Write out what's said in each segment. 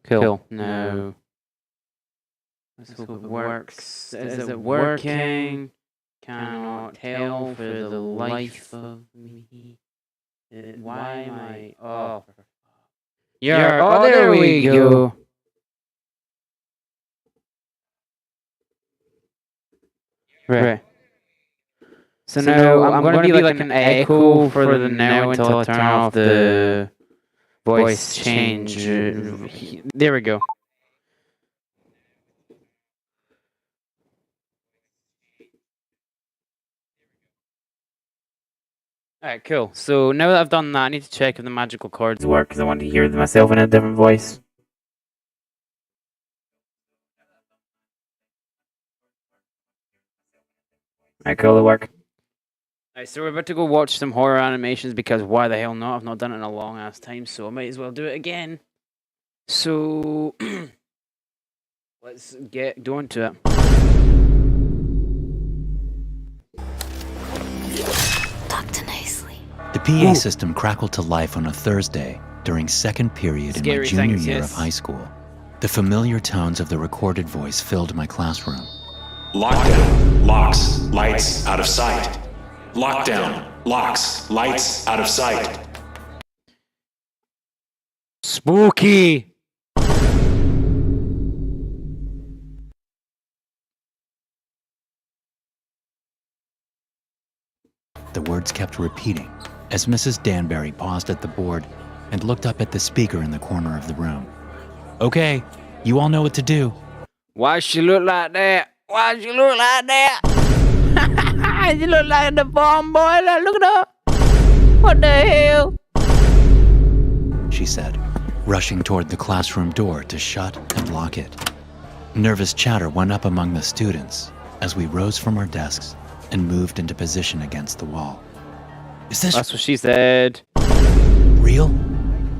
Cool. No. Let's hope it works. Is it working? Cannot tell for the life of me. Why am I... Oh. Oh, there we go. Right. So now I'm going to be like an echo for the now until I turn off the voice change. There we go. Alright, cool. So now that I've done that, I need to check if the magical chords work because I want to hear myself in a different voice. Alright, cool, they work. Alright, so we're about to go watch some horror animations because why the hell not? I've not done it in a long ass time, so I might as well do it again. So let's get down to it. The PA system crackled to life on a Thursday during second period in my junior year of high school. The familiar tones of the recorded voice filled my classroom. Lockdown, locks, lights, out of sight. Lockdown, locks, lights, out of sight. Spooky! The words kept repeating as Mrs. Danbury paused at the board and looked up at the speaker in the corner of the room. Okay, you all know what to do. Why she look like that? Why she look like that? She look like the bomb boiler. Look it up. What the hell? She said, rushing toward the classroom door to shut and lock it. Nervous chatter went up among the students as we rose from our desks and moved into position against the wall. Is this... That's what she said. Real?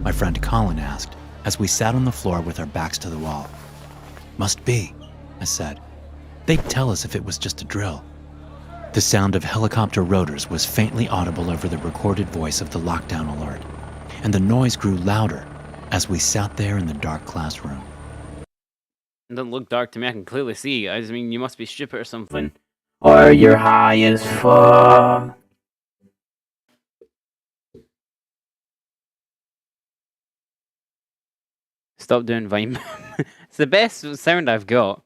My friend Colin asked as we sat on the floor with our backs to the wall. Must be, I said. They'd tell us if it was just a drill. The sound of helicopter rotors was faintly audible over the recorded voice of the lockdown alert, and the noise grew louder as we sat there in the dark classroom. It doesn't look dark to me, I can clearly see. I just mean, you must be stupid or something. Or you're high as fuck. Stop doing Vine. It's the best sound I've got.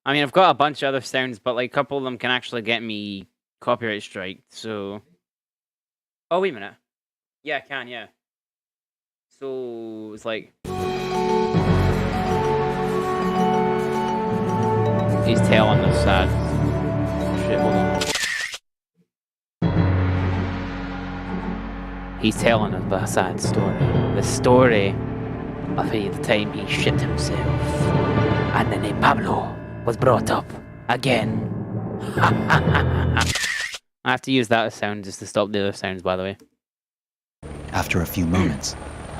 I mean, I've got a bunch of other sounds, but like a couple of them can actually get me copyright strike, so... Oh, wait a minute. Yeah, I can, yeah. So, it's like... He's telling us sad... Shit, hold on. He's telling us a sad story. The story of the time he shit himself. And then Pablo was brought up again. I have to use that as sound just to stop the other sounds, by the way. After a few moments,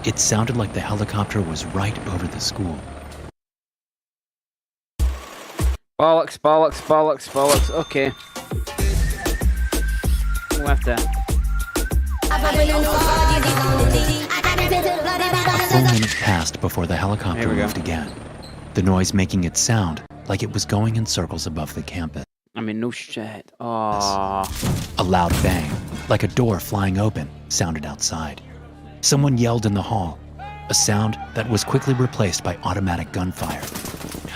it sounded like the helicopter was right over the school. Bollocks, bollocks, bollocks, bollocks. Okay. We'll have to... A full minute passed before the helicopter moved again, the noise making it sound like it was going in circles above the campus. I mean, no shit. Aww. A loud bang, like a door flying open, sounded outside. Someone yelled in the hall, a sound that was quickly replaced by automatic gunfire.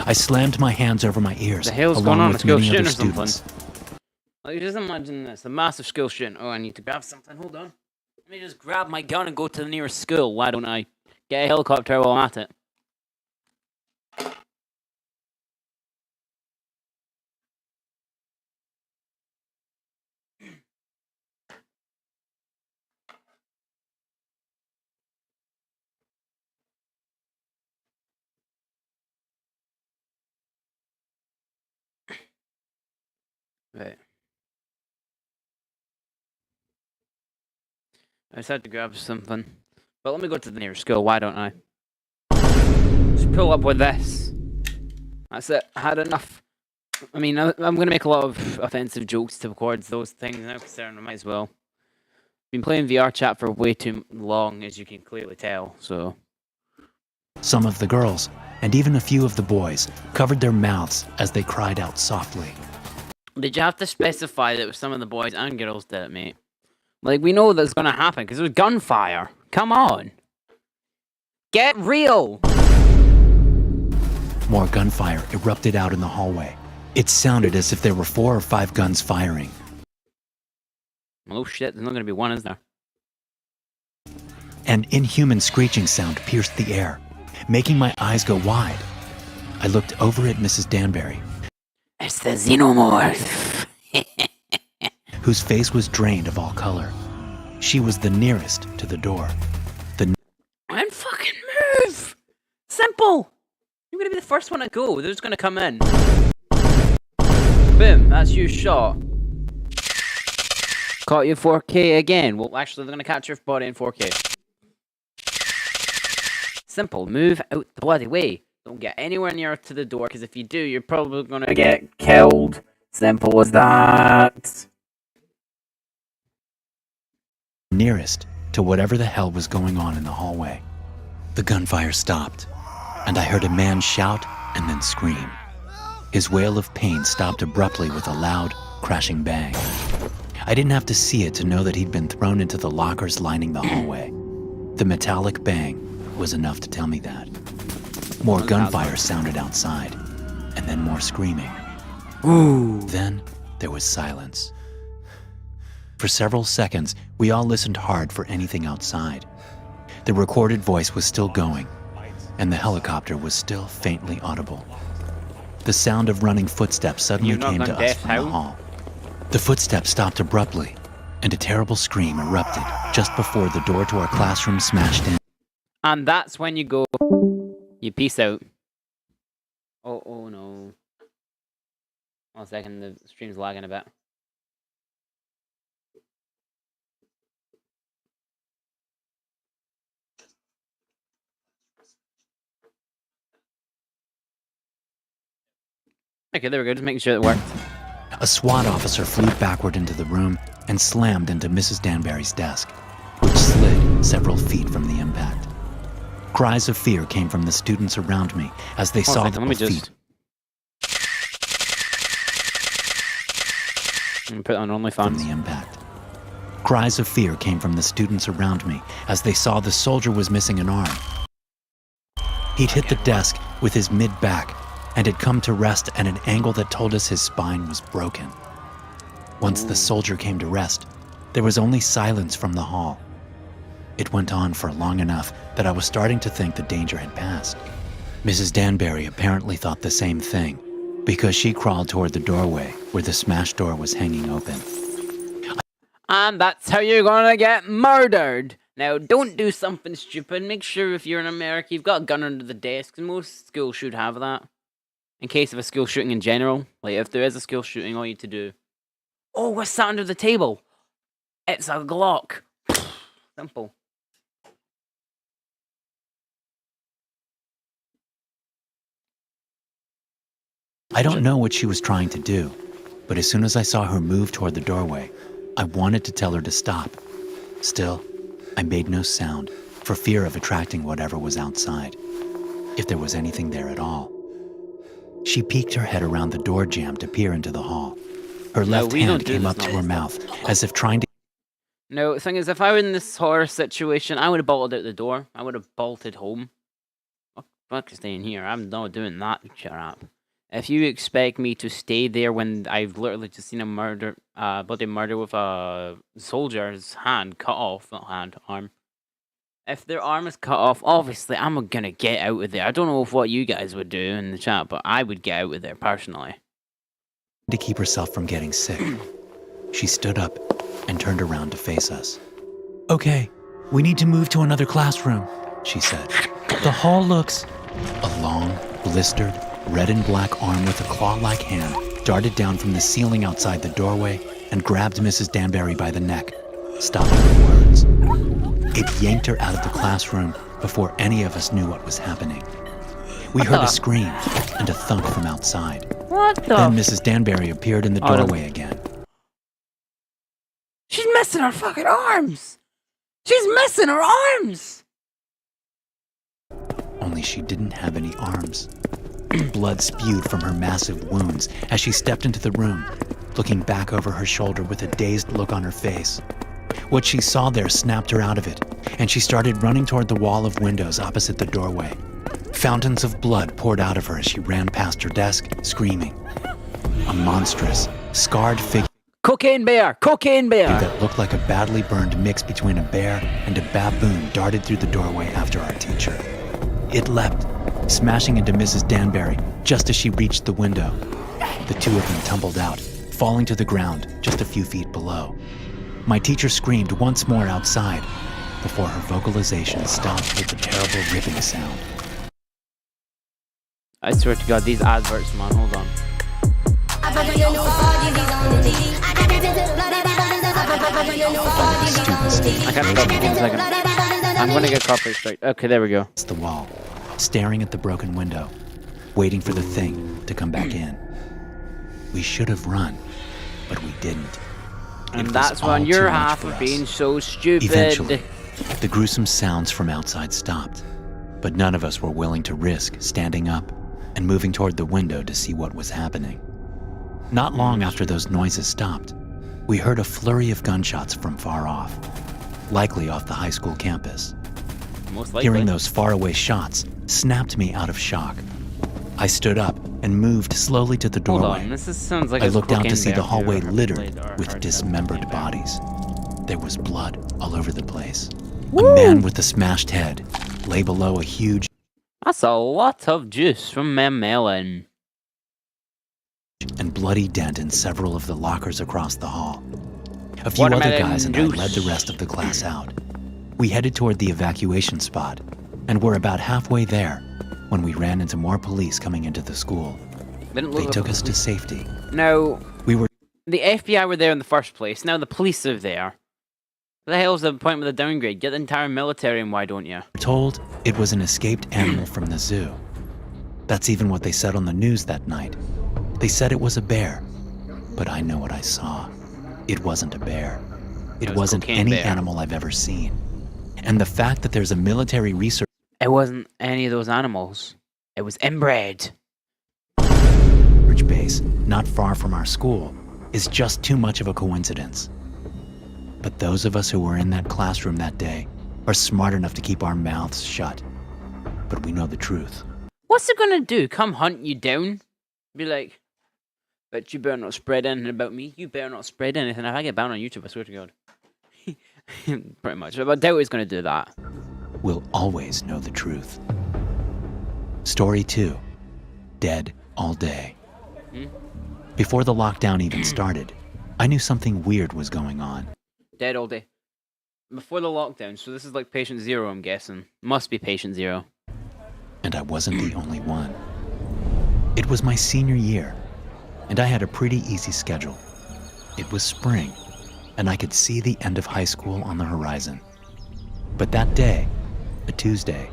I slammed my hands over my ears, the hell's along going on? with A school many shooting other or something? students. Like, just imagine this, a massive school shooting. Oh, I need to grab something. Hold on. Let me just grab my gun and go to the nearest school. Why don't I? Get a helicopter while I'm at it. Right. I just had to grab something. But let me go to the nearest school, why don't I? Just pull up with this. That's it, I had enough. I mean, I'm going to make a lot of offensive jokes towards those things now, because I might as well. Been playing VR chat for way too long, as you can clearly tell, so... Some of the girls and even a few of the boys covered their mouths as they cried out softly. Did you have to specify that it was some of the boys and girls did it, mate? Like, we know that's gonna happen because there's gunfire. Come on. Get real! More gunfire erupted out in the hallway. It sounded as if there were 4 or 5 guns firing. Oh shit, there's not gonna be one, is there? An inhuman screeching sound pierced the air, making my eyes go wide. I looked over at Mrs. Danbury, It's the xenomorph. whose face was drained of all color. She was the nearest to the door. And fucking move! Simple! You're gonna be the first one to go. They're just gonna come in. Boom, that's you shot. Caught you 4K again. Well, actually, they're gonna catch your body in 4K. Simple, move out the bloody way. Don't get anywhere near to the door, because if you do, you're probably gonna get killed. Simple as that. Nearest to whatever the hell was going on in the hallway. The gunfire stopped, and I heard a man shout and then scream. His wail of pain stopped abruptly with a loud, crashing bang. I didn't have to see it to know that he'd been thrown into the lockers lining the hallway. The metallic bang was enough to tell me that. More gunfire sounded outside, and then more screaming. Ooh. Then there was silence. For several seconds, we all listened hard for anything outside. The recorded voice was still going, and the helicopter was still faintly audible. The sound of running footsteps suddenly came to us from the hall. The footsteps stopped abruptly, and a terrible scream erupted just before the door to our classroom smashed in. And that's when you go, you peace out. Oh no. 1 second, the stream's lagging a bit. Okay, there we go, just making sure it worked. A SWAT officer flew backward into the room and slammed into Mrs. Danbury's desk, which slid several feet from the impact. Cries of fear came from the students around me as they saw the feet. Put it on OnlyFans. From the impact. Cries of fear came from the students around me as they saw the soldier was missing an arm. He'd hit the desk with his mid-back and had come to rest at an angle that told us his spine was broken. Once the soldier came to rest, there was only silence from the hall. It went on for long enough that I was starting to think the danger had passed. Mrs. Danbury apparently thought the same thing, because she crawled toward the doorway where the smashed door was hanging open. And that's how you're gonna get murdered! Now, don't do something stupid. Make sure if you're in America, you've got a gun under the desk, and most schools should have that. In case of a school shooting in general. Like, if there is a school shooting, all you need to do... Oh, what's that under the table? It's a Glock. Simple. I don't know what she was trying to do, but as soon as I saw her move toward the doorway, I wanted to tell her to stop. Still, I made no sound for fear of attracting whatever was outside, if there was anything there at all. She peeked her head around the door jamb to peer into the hall. Her left hand came up to her mouth, as if trying to... No, the thing is, if I were in this horror situation, I would have bolted out the door. I would have bolted home. Fuck staying here. I'm not doing that. Shut up. If you expect me to stay there when I've literally just seen a murder, bloody murder with a soldier's hand cut off, not hand, arm. If their arm is cut off, obviously I'm gonna get out of there. I don't know what you guys would do in the chat, but I would get out of there personally. To keep herself from getting sick, she stood up and turned around to face us. "Okay, we need to move to another classroom," she said. "The hall looks..." A long, blistered, red and black arm with a claw-like hand darted down from the ceiling outside the doorway and grabbed Mrs. Danbury by the neck, stopping her words. It yanked her out of the classroom before any of us knew what was happening. We heard a scream and a thunk from outside. What the? Then Mrs. Danbury appeared in the doorway again. She's missing her fucking arms! She's missing her arms! Only only she didn't have any arms. Blood spewed from her massive wounds as she stepped into the room, looking back over her shoulder with a dazed look on her face. What she saw there snapped her out of it, and she started running toward the wall of windows opposite the doorway. Fountains of blood poured out of her as she ran past her desk, screaming. A monstrous, scarred figure Cocaine bear! Cocaine bear! that looked like a badly burned mix between a bear and a baboon darted through the doorway after our teacher. It leapt, smashing into Mrs. Danbury just as she reached the window. The two of them tumbled out, falling to the ground just a few feet below. My teacher screamed once more outside before her vocalization stopped with a terrible ripping sound. I swear to God, these adverts, man. Hold on. I can't stop for 1 second. I'm gonna get copyright strike. Okay, there we go. It's the wall, staring at the broken window, waiting for the thing to come back in. We should have run, but we didn't. And was that's all when too you're much half for of us. being so stupid. Eventually, the gruesome sounds from outside stopped, but none of us were willing to risk standing up and moving toward the window to see what was happening. Not long after those noises stopped, we heard a flurry of gunshots from far off, likely off the high school campus. Most likely. Hearing those faraway shots snapped me out of shock. I stood up and moved slowly to the Hold doorway. on, sounds like I a looked out cocaine to see bear. the hallway Have you ever littered played or with heard of dismembered cocaine bear? bodies. There was blood all over the place. A man with a smashed head lay below a huge That's a lot of juice from my melon. and bloody dent in several of the lockers across the hall. A few Watermelon other guys and I juice. led the rest of the class out. We headed toward the evacuation spot and were about halfway there when we ran into more police coming into the school. Didn't They look took like us to safety. Now, We were the FBI were there in the first place. Now the police are there. What the hell's the point with the downgrade? Get the entire military and why don't you? told it was an escaped animal from the zoo. That's even what they said on the news that night. They said it was a bear, but I know what I saw. It wasn't a bear. It It was wasn't cocaine any bear. animal I've ever seen. And the fact that there's a military research It wasn't any of those animals. It was inbred. base not far from our school is just too much of a coincidence. But those of us who were in that classroom that day are smart enough to keep our mouths shut. But we know the truth. What's it gonna do? Come hunt you down? Be like, but you better not spread anything about me. You better not spread anything. If I get banned on YouTube, I swear to God. Pretty much. But I doubt he's gonna do that. We'll always know the truth. Story 2. Dead all day. Before the lockdown even started, I knew something weird was going on. Dead all day. Before the lockdown, so this is like patient zero, I'm guessing. Must be patient zero. And I wasn't the only one. It was my senior year, and I had a pretty easy schedule. It was spring, and I could see the end of high school on the horizon. But that day, a Tuesday,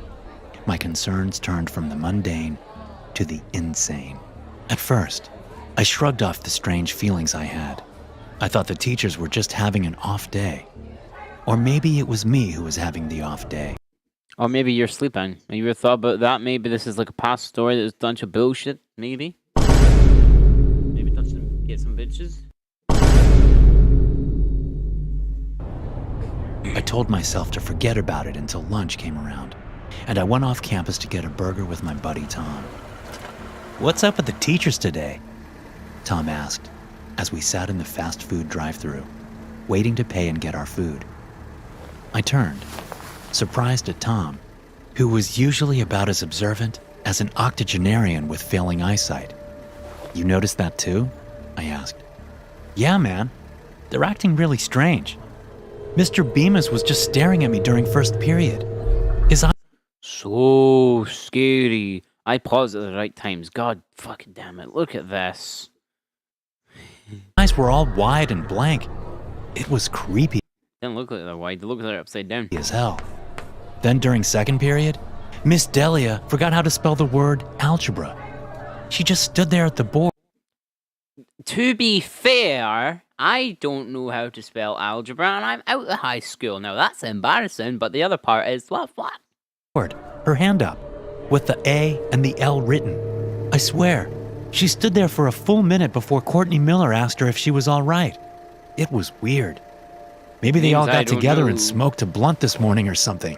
my concerns turned from the mundane to the insane. At first, I shrugged off the strange feelings I had. I thought the teachers were just having an off day. Or maybe it was me who was having the off day. Or maybe you're sleeping. Have you ever thought about that? Maybe this is like a past story that's a bunch of bullshit. Maybe. Maybe touch some, get some bitches. I told myself to forget about it until lunch came around, and I went off campus to get a burger with my buddy Tom. "What's up with the teachers today?" Tom asked, as we sat in the fast food drive-thru, waiting to pay and get our food. I turned, surprised at Tom, who was usually about as observant as an octogenarian with failing eyesight. "You noticed that too?" I asked. "Yeah, man. They're acting really strange. Mr. Bemis was just staring at me during first period. His So scary. I paused at the right times. God fucking damn it. Look at this. eyes were all wide and blank. It was creepy Didn't look like they're wide. They look like they're upside down. as hell. Then during second period, Miss Delia forgot how to spell the word algebra. She just stood there at the board. To be fair, I don't know how to spell algebra and I'm out of high school. Now that's embarrassing, but the other part is what? Her hand up. with the A and the L written. I swear, she stood there for a full minute before Courtney Miller asked her if she was all right. It was weird. Maybe they all got together and smoked a blunt this morning or something.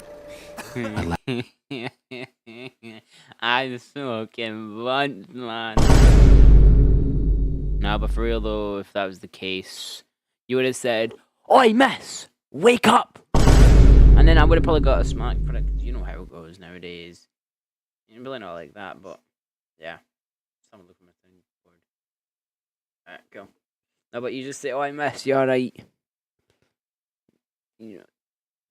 I'm smoking blunt, man. Nah, but for real though, if that was the case, you would have said, "Oi, miss, wake up!" And then I would have probably got a smack for it. 'Cause you know how it goes nowadays. You really not like that, but yeah. Someone look at my thing board. Alright, go. No, but you just say, "Oi, miss, you alright?" You know.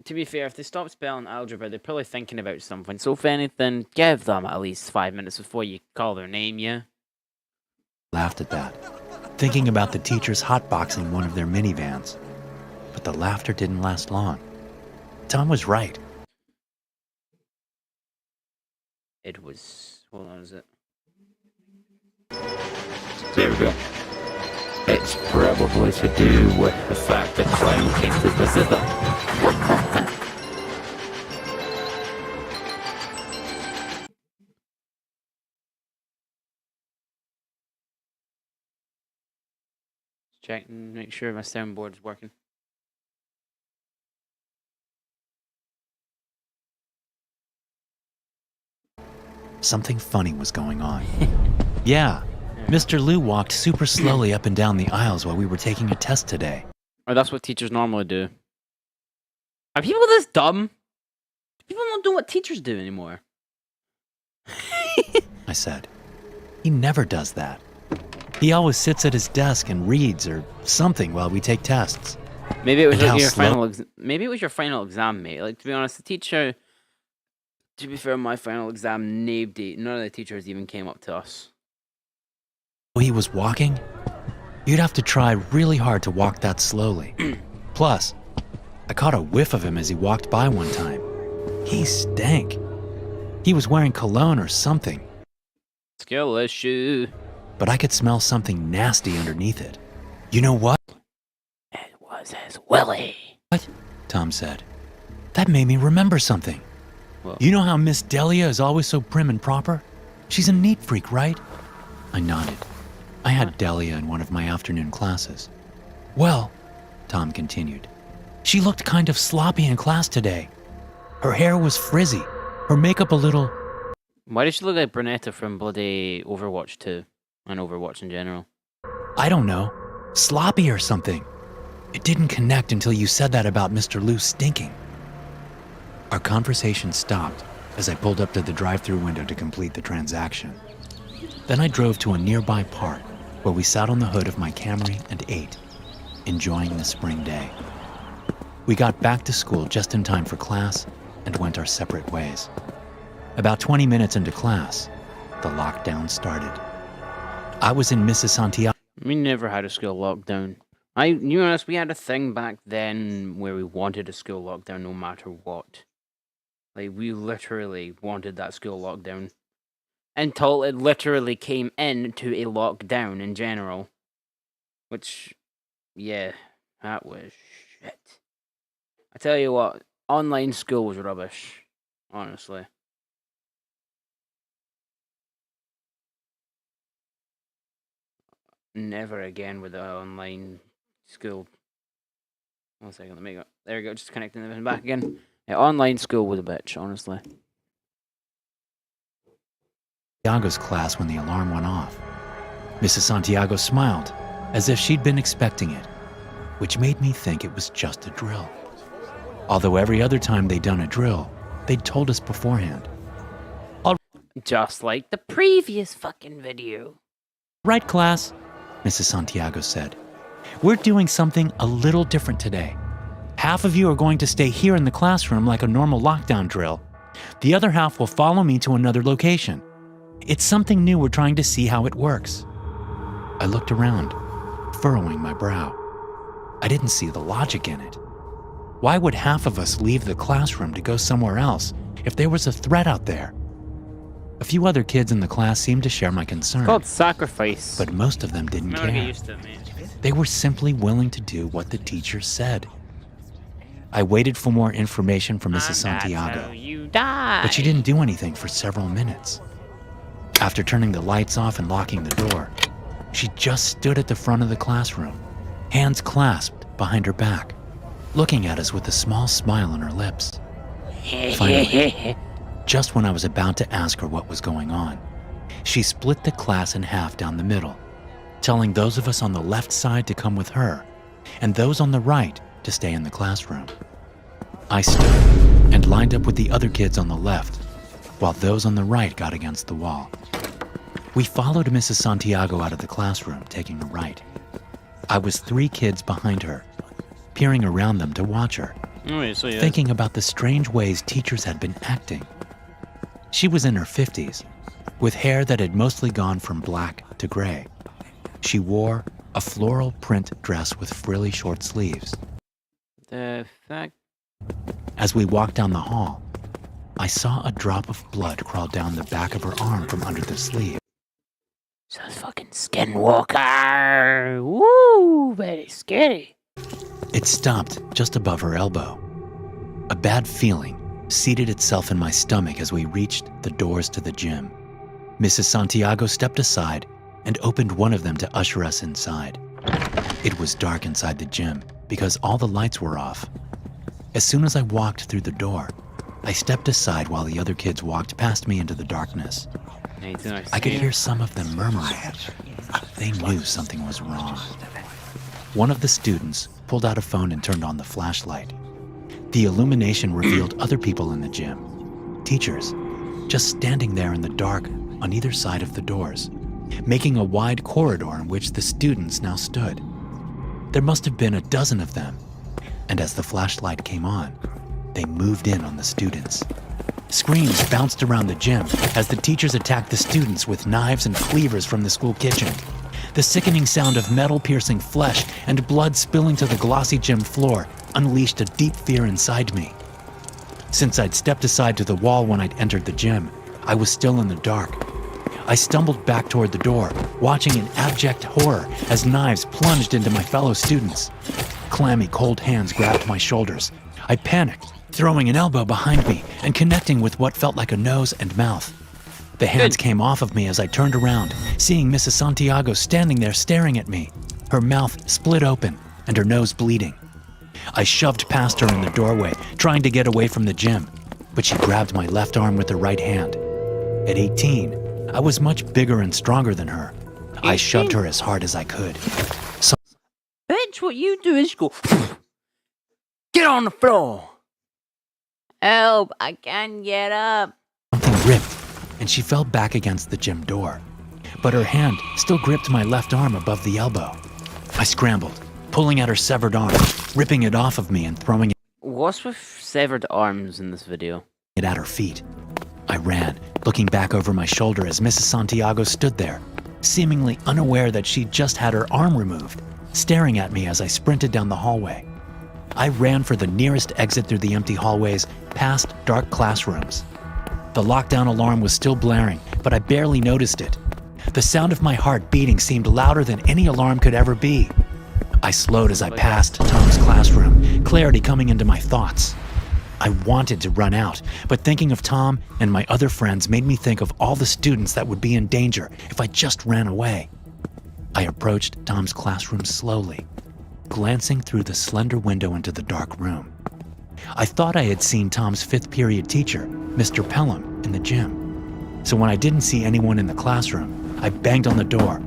To be fair, if they stop spelling algebra, they're probably thinking about something. So if anything, give them at least 5 minutes before you call their name, yeah? Laughed at that, thinking about the teachers hotboxing one of their minivans. But the laughter didn't last long. Tom was right. It was... Hold on, is it? There we go. It's probably to do with the fact that Clown came to visit them. Check and make sure my soundboard's working. Something funny was going on. Yeah, Mr. Liu walked super slowly up and down the aisles while we were taking a test today. Or that's what teachers normally do. Are people this dumb? People don't do what teachers do anymore. I said. He never does that. He always sits at his desk and reads or something while we take tests. Maybe it was And like how your slow- final. Maybe it was your final exam, mate. Like, to be honest, the teacher. To be fair, my final exam, none of the teachers even came up to us. He was walking? You'd have to try really hard to walk that slowly. Plus, I caught a whiff of him as he walked by one time. He stank. He was wearing cologne or something, Skill issue. but I could smell something nasty underneath it. You know what? It was his Willie. What? Tom said. That made me remember something. Well, You know how Miss Delia is always so prim and proper? She's a neat freak, right? I nodded. I had Delia in one of my afternoon classes. Well, Tom continued, she looked kind of sloppy in class today. Her hair was frizzy, her makeup a little... why does she look like Brunetta from bloody Overwatch 2? And Overwatch in general. I don't know, sloppy or something. It didn't connect until you said that about Mr. Liu stinking. Our conversation stopped as I pulled up to the drive-thru window to complete the transaction. Then I drove to a nearby park where we sat on the hood of my Camry and ate, enjoying the spring day. We got back to school just in time for class and went our separate ways. About 20 minutes into class, the lockdown started. I was in Mrs. Santiago. We never had a school lockdown. You know, we had a thing back then where we wanted a school lockdown no matter what. Like, we literally wanted that school lockdown. Until it literally came into a lockdown in general. Which, yeah, that was shit. I tell you what, online school was rubbish. Honestly. Never again with the online school. 1 second, let me go. There we go, just connecting everything back again. Yeah, online school was a bitch, honestly. Santiago's class when the alarm went off. Mrs. Santiago smiled, as if she'd been expecting it, which made me think it was just a drill. Although every other time they'd done a drill, they'd told us beforehand. Just like the previous fucking video. Right, class, Mrs. Santiago said. We're doing something a little different today. Half of you are going to stay here in the classroom like a normal lockdown drill. The other half will follow me to another location. It's something new. We're trying to see how it works. I looked around, furrowing my brow. I didn't see the logic in it. Why would half of us leave the classroom to go somewhere else if there was a threat out there? A few other kids in the class seemed to share my concern, It's called sacrifice. but most of them didn't I'm gonna get care. used to it, man. They were simply willing to do what the teacher said. I waited for more information from Mrs. And that's Santiago. how you You die. But she didn't do anything for several minutes. After turning the lights off and locking the door, she just stood at the front of the classroom, hands clasped behind her back, looking at us with a small smile on her lips. Finally, just when I was about to ask her what was going on, she split the class in half down the middle, telling those of us on the left side to come with her, and those on the right to stay in the classroom. I stood and lined up with the other kids on the left, while those on the right got against the wall. We followed Mrs. Santiago out of the classroom, taking a right. I was 3 kids behind her, peering around them to watch her, thinking about the strange ways teachers had been acting. She was in her 50s, with hair that had mostly gone from black to gray. She wore a floral print dress with frilly short sleeves. The fuck? As we walked down the hall, I saw a drop of blood crawl down the back of her arm from under the sleeve. So fucking skinwalker. Woo, very scary. It stopped just above her elbow. A bad feeling seated itself in my stomach as we reached the doors to the gym. Mrs. Santiago stepped aside and opened one of them to usher us inside. It was dark inside the gym because all the lights were off. As soon as I walked through the door, I stepped aside while the other kids walked past me into the darkness. I could hear some of them murmuring. They knew something was wrong. One of the students pulled out a phone and turned on the flashlight. The illumination revealed other people in the gym, teachers, just standing there in the dark on either side of the doors, making a wide corridor in which the students now stood. There must have been a dozen of them, and as the flashlight came on, they moved in on the students. Screams bounced around the gym as the teachers attacked the students with knives and cleavers from the school kitchen. The sickening sound of metal-piercing flesh and blood spilling to the glossy gym floor unleashed a deep fear inside me. Since I'd stepped aside to the wall when I'd entered the gym, I was still in the dark. I stumbled back toward the door, watching in abject horror as knives plunged into my fellow students. Clammy, cold hands grabbed my shoulders. I panicked, throwing an elbow behind me and connecting with what felt like a nose and mouth. The hands came off of me as I turned around, seeing Mrs. Santiago standing there staring at me, her mouth split open and her nose bleeding. I shoved past her in the doorway, trying to get away from the gym, but she grabbed my left arm with her right hand. At 18, I was much bigger and stronger than her. I shoved her as hard as I could. Bitch, what you do is go. Get on the floor. Help, I can't get up. Something ripped, and she fell back against the gym door. But her hand still gripped my left arm above the elbow. I scrambled, pulling at her severed arm, ripping it off of me and throwing What's with severed arms in this video? it at her feet. I ran, looking back over my shoulder as Mrs. Santiago stood there, seemingly unaware that she'd just had her arm removed, staring at me as I sprinted down the hallway. I ran for the nearest exit through the empty hallways, past dark classrooms. The lockdown alarm was still blaring, but I barely noticed it. The sound of my heart beating seemed louder than any alarm could ever be. I slowed as I passed Tom's classroom, clarity coming into my thoughts. I wanted to run out, but thinking of Tom and my other friends made me think of all the students that would be in danger if I just ran away. I approached Tom's classroom slowly, glancing through the slender window into the dark room. I thought I had seen Tom's 5th period teacher, Mr. Pelham, in the gym. So when I didn't see anyone in the classroom, I banged on the door.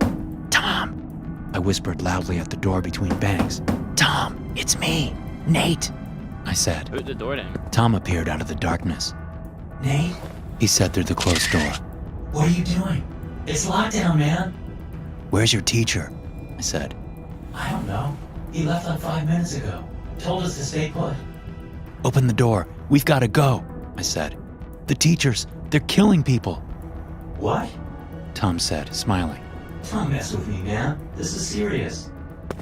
"Tom!" I whispered loudly at the door between bangs. "Tom, it's me, Nate," I said. Put the door down. Tom appeared out of the darkness. "Nate?" he said through the closed door. What are you doing? It's lockdown, man. "Where's your teacher?" I said. I don't know. He left like 5 minutes ago. Told us to stay put. "Open the door. We've got to go," I said. "The teachers, they're killing people." What? Tom said, smiling. Don't mess with me, man. This is serious.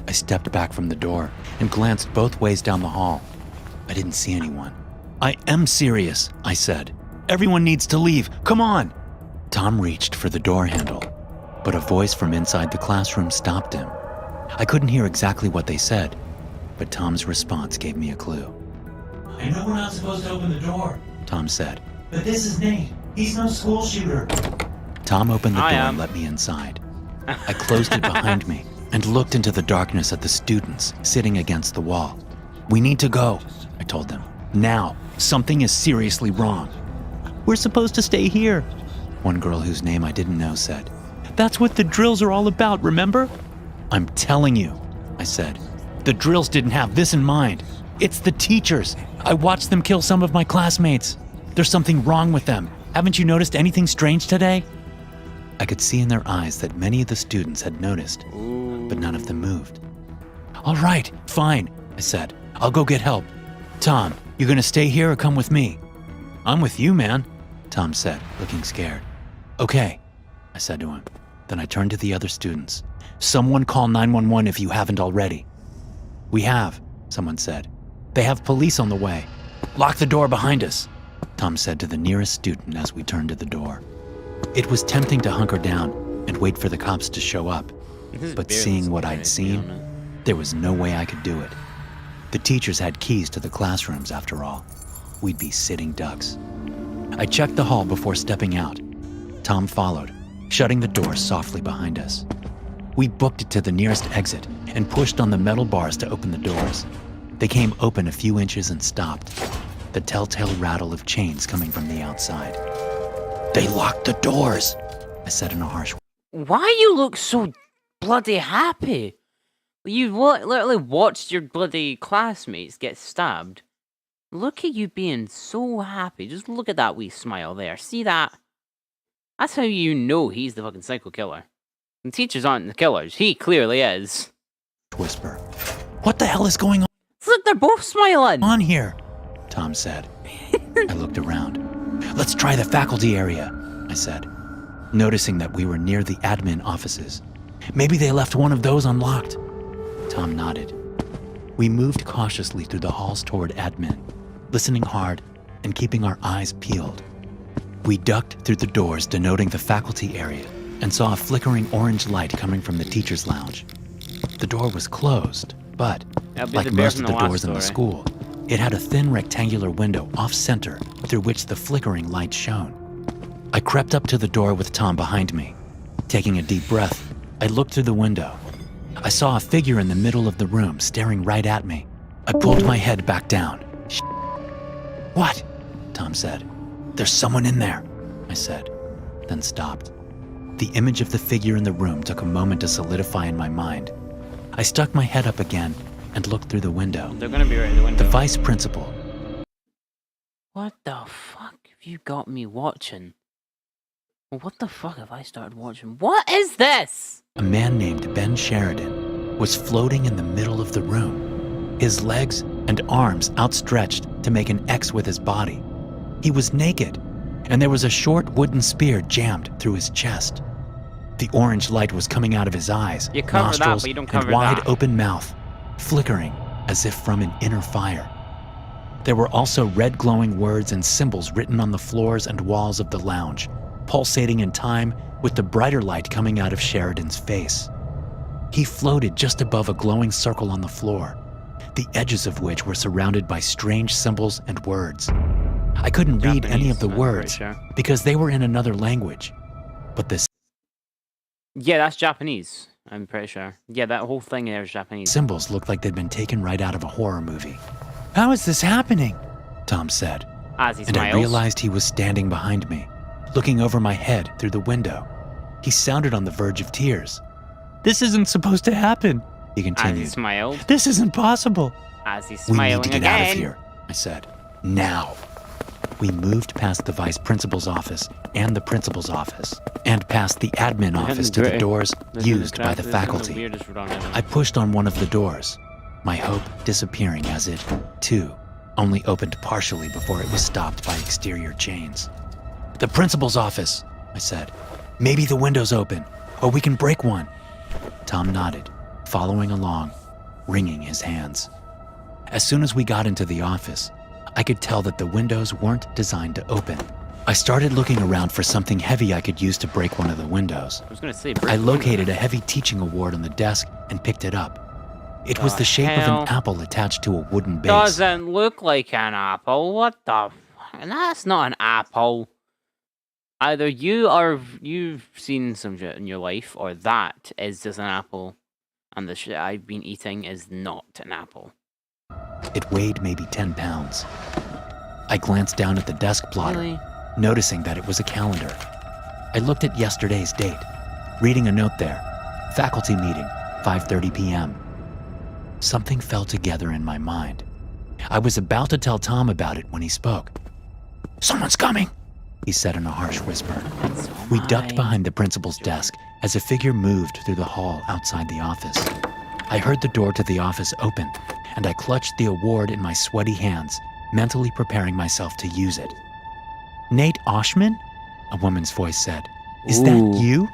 I stepped back from the door and glanced both ways down the hall. I didn't see anyone. "I am serious," I said. "Everyone needs to leave. Come on." Tom reached for the door handle, but a voice from inside the classroom stopped him. I couldn't hear exactly what they said, but Tom's response gave me a clue. I know we're not supposed to open the door. Tom said. But this is Nate. He's no school shooter. Tom opened the I door am. and let me inside. I closed it behind me and looked into the darkness at the students sitting against the wall. We need to go, I told them. Now, something is seriously wrong. We're supposed to stay here, one girl whose name I didn't know said. That's what the drills are all about, remember? I'm telling you, I said. The drills didn't have this in mind. It's the teachers. I watched them kill some of my classmates. There's something wrong with them. Haven't you noticed anything strange today? I could see in their eyes that many of the students had noticed, but none of them moved. All right, fine, I said. I'll go get help. Tom, you gonna stay here or come with me? I'm with you, man, Tom said, looking scared. Okay, I said to him. Then I turned to the other students. Someone call 911 if you haven't already. We have, someone said. They have police on the way. Lock the door behind us, Tom said to the nearest student as we turned to the door. It was tempting to hunker down and wait for the cops to show up, but seeing what I'd seen, there was no way I could do it. The teachers had keys to the classrooms after all. We'd be sitting ducks. I checked the hall before stepping out. Tom followed, shutting the door softly behind us. We booked it to the nearest exit and pushed on the metal bars to open the doors. They came open a few inches and stopped, the telltale rattle of chains coming from the outside. They locked the doors, I said in a harsh way. Why you look so bloody happy? You literally watched your bloody classmates get stabbed. Look at you being so happy. Just look at that wee smile there. See that? That's how you know he's the fucking psycho killer. The teachers aren't the killers. He clearly is. Whisper. What the hell is going Look, they're both smiling. on here? Tom said. I looked around. Let's try the faculty area, I said, noticing that we were near the admin offices. Maybe they left one of those unlocked. Tom nodded. We moved cautiously through the halls toward admin, listening hard and keeping our eyes peeled. We ducked through the doors denoting the faculty area and saw a flickering orange light coming from the teacher's lounge. The door was closed, but, That'll be like the bear most from of the last doors in the story. school, it had a thin rectangular window off-center through which the flickering light shone. I crept up to the door with Tom behind me. Taking a deep breath, I looked through the window. I saw a figure in the middle of the room staring right at me. I pulled my head back down. What? Tom said. There's someone in there, I said, then stopped. The image of the figure in the room took a moment to solidify in my mind. I stuck my head up again and looked through the window. They're gonna be right in the window. The vice principal. What the fuck have you got me watching? What the fuck have I started watching? What is this? A man named Ben Sheridan was floating in the middle of the room, his legs and arms outstretched to make an X with his body. He was naked, and there was a short wooden spear jammed through his chest. The orange light was coming out of his eyes, You cover that, nostrils, but you don't and cover wide that. open mouth, flickering as if from an inner fire. There were also red glowing words and symbols written on the floors and walls of the lounge, pulsating in time with the brighter light coming out of Sheridan's face. He floated just above a glowing circle on the floor, the edges of which were surrounded by strange symbols and words. I couldn't read any of the Japanese, I'm pretty words sure. because they were in another language, but the Yeah, that's Japanese. I'm pretty sure. Yeah, that whole thing there is Japanese. symbols looked like they'd been taken right out of a horror movie. How is this happening? Tom said, As he and I smiles. realized he was standing behind me, looking over my head through the window. He sounded on the verge of tears. This isn't supposed to happen, he As he continued. smiled. This isn't possible. As he's We smiling need to get again. out of here, I said. Now. We moved past the vice principal's office and the principal's office, and past the admin office to the Gritty. doors This is used by crap- the this is the faculty. weirdest run ever. I pushed on one of the doors, my hope disappearing as it, too, only opened partially before it was stopped by exterior chains. The principal's office, I said. Maybe the window's open, or we can break one. Tom nodded, following along, wringing his hands. As soon as we got into the office, I could tell that the windows weren't designed to open. I started looking around for something heavy I could use to break one of the windows. I was gonna say. I located a heavy teaching award on the desk and picked it up. It was The the shape of hell? an apple attached to a wooden base. Doesn't look like an apple. What the? That's not an apple. Either you've seen some shit in your life, or that is just an apple, and the shit I've been eating is not an apple. It weighed maybe 10 pounds. I glanced down at the desk plotter, Really? noticing that it was a calendar. I looked at yesterday's date, reading a note there. Faculty meeting, 5:30 p.m. Something fell together in my mind. I was about to tell Tom about it when he spoke. "Someone's coming," he said in a harsh whisper. So We am ducked I. behind the principal's desk as a figure moved through the hall outside the office. I heard the door to the office open, and I clutched the award in my sweaty hands, mentally preparing myself to use it. "Nate Oshman?" a woman's voice said. "Is Ooh. that you?"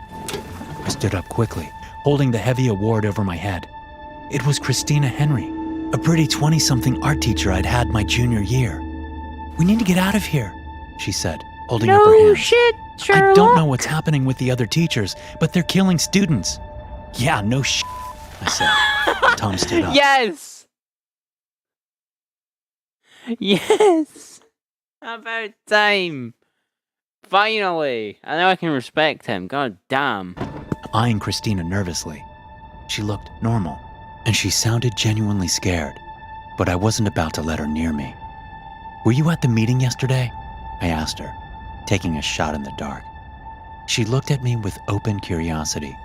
I stood up quickly, holding the heavy award over my head. It was Christina Henry, a pretty 20-something art teacher I'd had my junior year. "We need to get out of here," she said, holding up her No hands. shit, Sherlock. "I don't know what's happening with the other teachers, but they're killing students." "Yeah, no shit," I said. Tom stood up. Yes. Yes. About time. Finally. I know I can respect him. God damn. Eyeing Christina nervously. She looked normal, and she sounded genuinely scared, but I wasn't about to let her near me. "Were you at the meeting yesterday?" I asked her, taking a shot in the dark. She looked at me with open curiosity.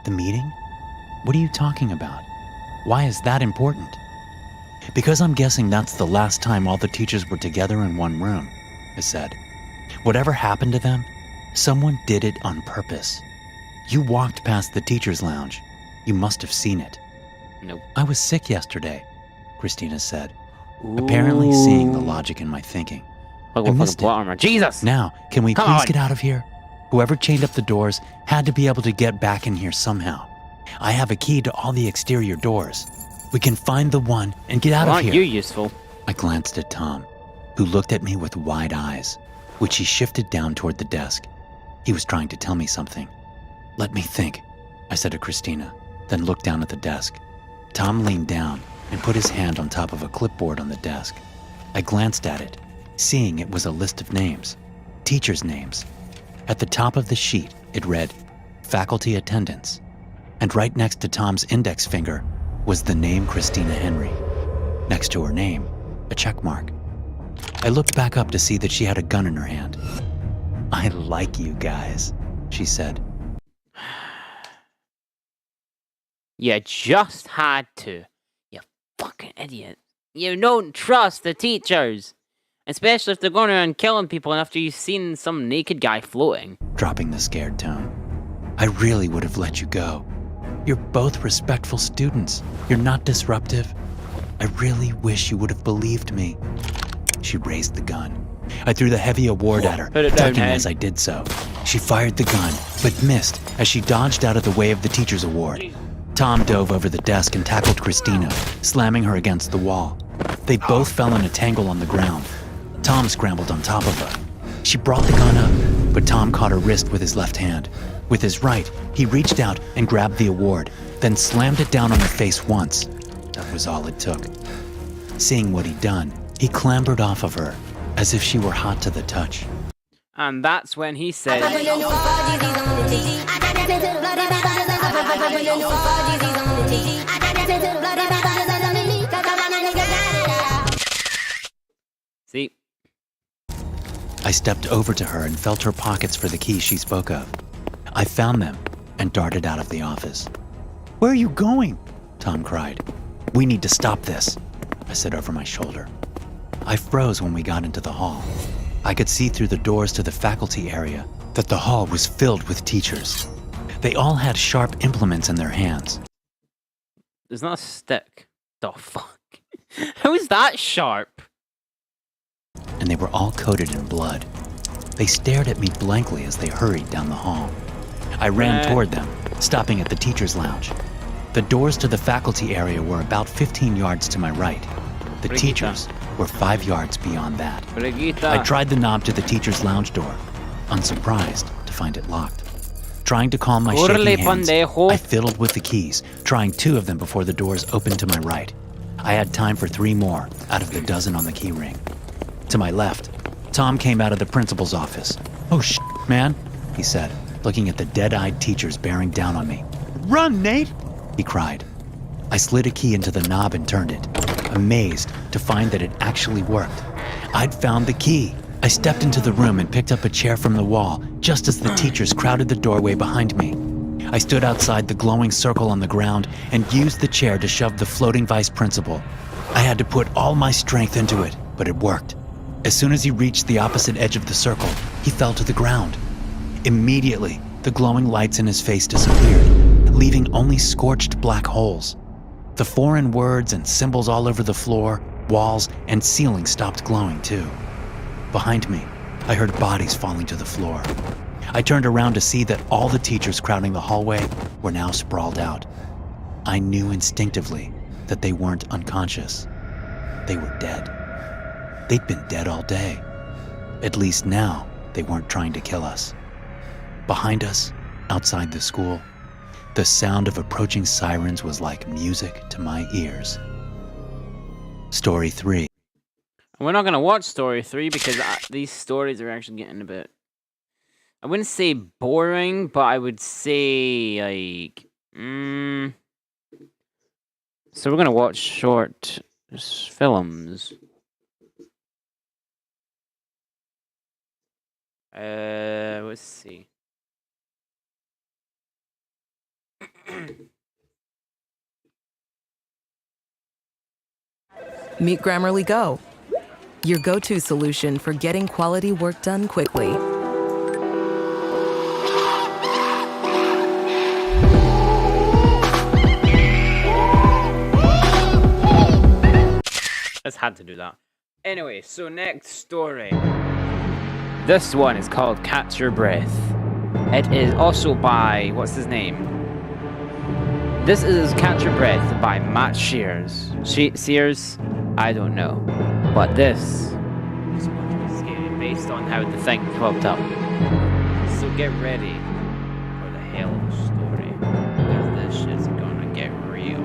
"The meeting? What are you talking about? Why is that important?" "Because I'm guessing that's the last time all the teachers were together in one room," I said. "Whatever happened to them, someone did it on purpose. You walked past the teacher's lounge. You must have seen it." Nope. "I was sick yesterday," Christina said, apparently seeing the Ooh. logic in my thinking. Look I what missed fucking plot it. armor. Jesus! "Now, can we Come please on. get out of here? Whoever chained up the doors had to be able to get back in here somehow. I have a key to all the exterior doors. We can find the one and get out Well, of aren't here." you useful? I glanced at Tom, who looked at me with wide eyes, which he shifted down toward the desk. He was trying to tell me something. "Let me think," I said to Christina, then looked down at the desk. Tom leaned down and put his hand on top of a clipboard on the desk. I glanced at it, seeing it was a list of names, teachers' names. At the top of the sheet, it read, "Faculty Attendance," and right next to Tom's index finger was the name Christina Henry. Next to her name, a check mark. I looked back up to see that she had a gun in her hand. "I like you guys," she said. You just had to. You fucking idiot. You don't trust the teachers. Especially if they're going around killing people after you've seen some naked guy floating. Dropping the scared tone. "I really would have let you go. You're both respectful students. You're not disruptive. I really wish you would have believed me." She raised the gun. I threw the heavy award at her, Put it down, ducking Ed. as I did so. She fired the gun, but missed as she dodged out of the way of the teacher's award. Tom dove over the desk and tackled Christina, slamming her against the wall. They both fell in a tangle on the ground. Tom scrambled on top of her. She brought the gun up, but Tom caught her wrist with his left hand. With his right, he reached out and grabbed the award, then slammed it down on her face once. That was all it took. Seeing what he'd done, he clambered off of her, as if she were hot to the touch. And that's when he said, see, I stepped over to her and felt her pockets for the keys she spoke of. I found them and darted out of the office. "Where are you going?" Tom cried. "We need to stop this," I said over my shoulder. I froze when we got into the hall. I could see through the doors to the faculty area that the hall was filled with teachers. They all had sharp implements in their hands. there's not a stick. The fuck? How is that sharp? And they were all coated in blood. They stared at me blankly as they hurried down the hall. I ran toward them, stopping at the teacher's lounge. The doors to the faculty area were about 15 yards to my right. The Brigitte. teachers were 5 yards beyond that. Brigitte. I tried the knob to the teacher's lounge door, unsurprised to find it locked. Trying to calm my Orale, shaking hands, pendejo. I fiddled with the keys, trying 2 of them before the doors opened to my right. I had time for 3 more out of the dozen on the key ring. To my left, Tom came out of the principal's office. "Oh, man," he said, looking at the dead-eyed teachers bearing down on me. "Run, Nate!" he cried. I slid a key into the knob and turned it, amazed to find that it actually worked. I'd found the key. I stepped into the room and picked up a chair from the wall just as the teachers crowded the doorway behind me. I stood outside the glowing circle on the ground and used the chair to shove the floating vice principal. I had to put all my strength into it, but it worked. As soon as he reached the opposite edge of the circle, he fell to the ground. Immediately, the glowing lights in his face disappeared, leaving only scorched black holes. The foreign words and symbols all over the floor, walls, and ceiling stopped glowing too. Behind me, I heard bodies falling to the floor. I turned around to see that all the teachers crowding the hallway were now sprawled out. I knew instinctively that they weren't unconscious. They were dead. They'd been dead all day. At least now, they weren't trying to kill us. Behind us, outside the school, the sound of approaching sirens was like music to my ears. Story 3. We're not going to watch story 3 because these stories are actually getting a bit... I wouldn't say boring, but I would say, like... So we're going to watch short films. Let's see. Meet Grammarly Go, your go-to solution for getting quality work done quickly. Just had to do that. Anyway, so next story. This one is called Catch Your Breath. It is also by, what's his name? This is Catch Your Breath by Matt Sears. Sears? I don't know. But this is going to be scary based on how the thing popped up. So get ready for the hell of a story. Because this shit's gonna get real.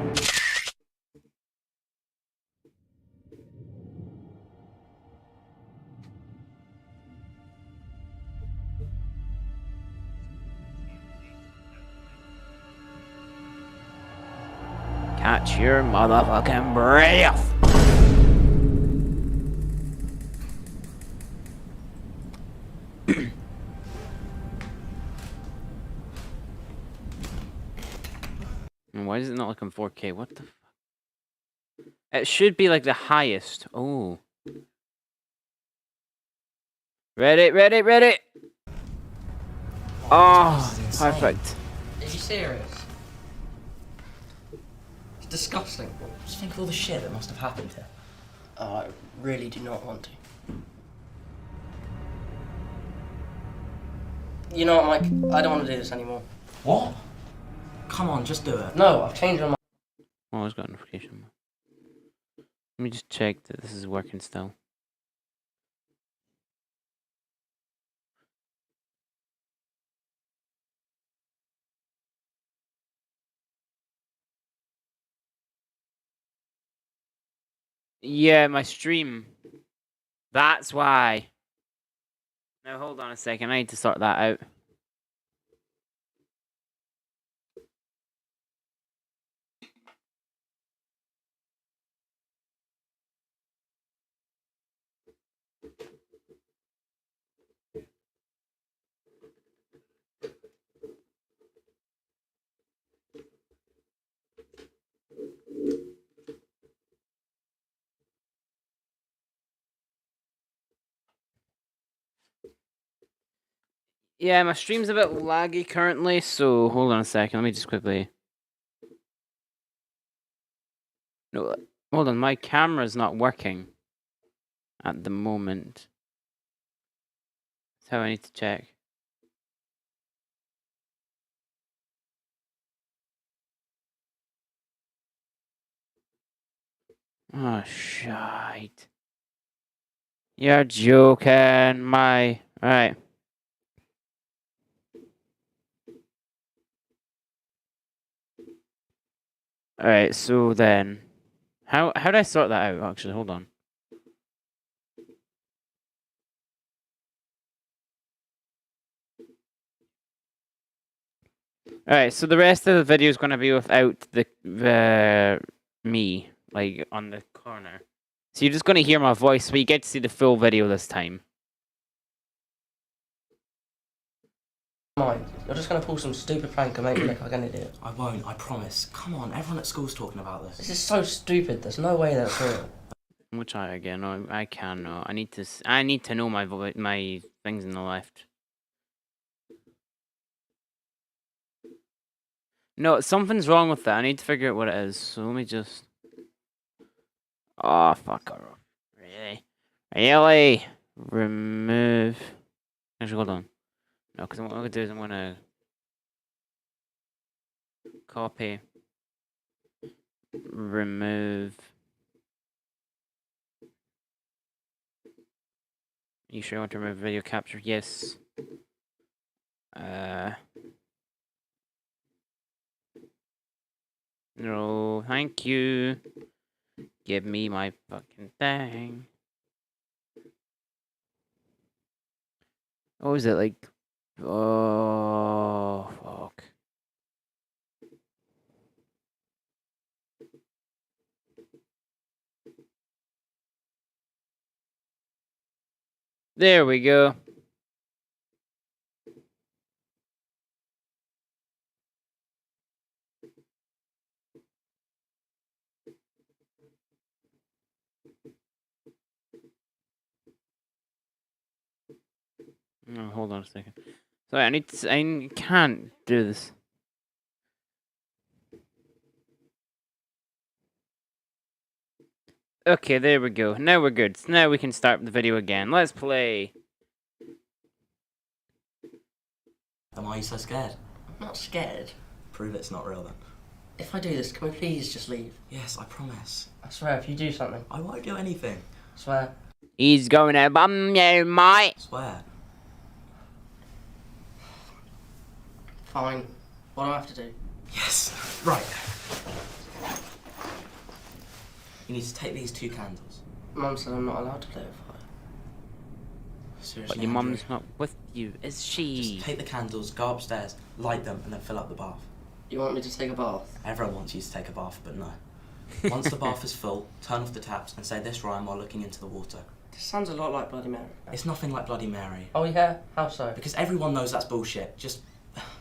Catch your motherfucking breath! Why is it not like in 4K? What the fuck? It should be like the highest. Oh. Ready, ready, ready! Oh, perfect. Are you serious? It's disgusting. Just think of all the shit that must have happened here. Oh, I really do not want to. You know what, Mike? I don't want to do this anymore. What? Come on, just do it. No, I've changed my mind. Oh, it's got a notification. Let me just check that this is working still. Yeah, my stream. That's why. Now hold on a second, I need to sort that out. Yeah, my stream's a bit laggy currently, so hold on a second. Let me just quickly... No, hold on. My camera's not working at the moment. That's how I need to check. Oh, shite. You're joking, my... Alright. Alright, so then... How do I sort that out, actually? Hold on. Alright, so the rest of the video is going to be without the me, like, on the corner. So you're just going to hear my voice, but you get to see the full video this time. Mind, you're just gonna pull some stupid prank and make me look like an idiot. I won't, I promise. Come on, everyone at school's talking about this. This is so stupid, there's no way that's real. We'll try again. No, I can not. I need to know my things in the left. No, something's wrong with that. I need to figure out what it is. So let me just. Oh, fuck her off. Really? Really? Remove. Actually, hold on. No, because what I'm going to do is I'm going to copy, remove. You sure you want to remove video capture? Yes. No, thank you. Give me my fucking thing. What was it like? Oh, fuck. There we go. Oh, hold on a second. Sorry, I can't do this. Okay, there we go. Now we're good. So now we can start the video again. Let's play. Then why are you so scared? I'm not scared. Prove it's not real then. If I do this, can we please just leave? Yes, I promise. I swear, if you do something. I won't do anything. I swear. He's going to bum you, mate. Swear. Fine. What do I have to do? Yes. Right. You need to take these 2 candles. Mum said I'm not allowed to play with fire. Seriously, But your mum's not with you, is she? Just take the candles, go upstairs, light them, and then fill up the bath. You want me to take a bath? Everyone wants you to take a bath, but no. Once the bath is full, turn off the taps and say this rhyme while looking into the water. This sounds a lot like Bloody Mary. It's nothing like Bloody Mary. Oh yeah? How so? Because everyone knows that's bullshit. Just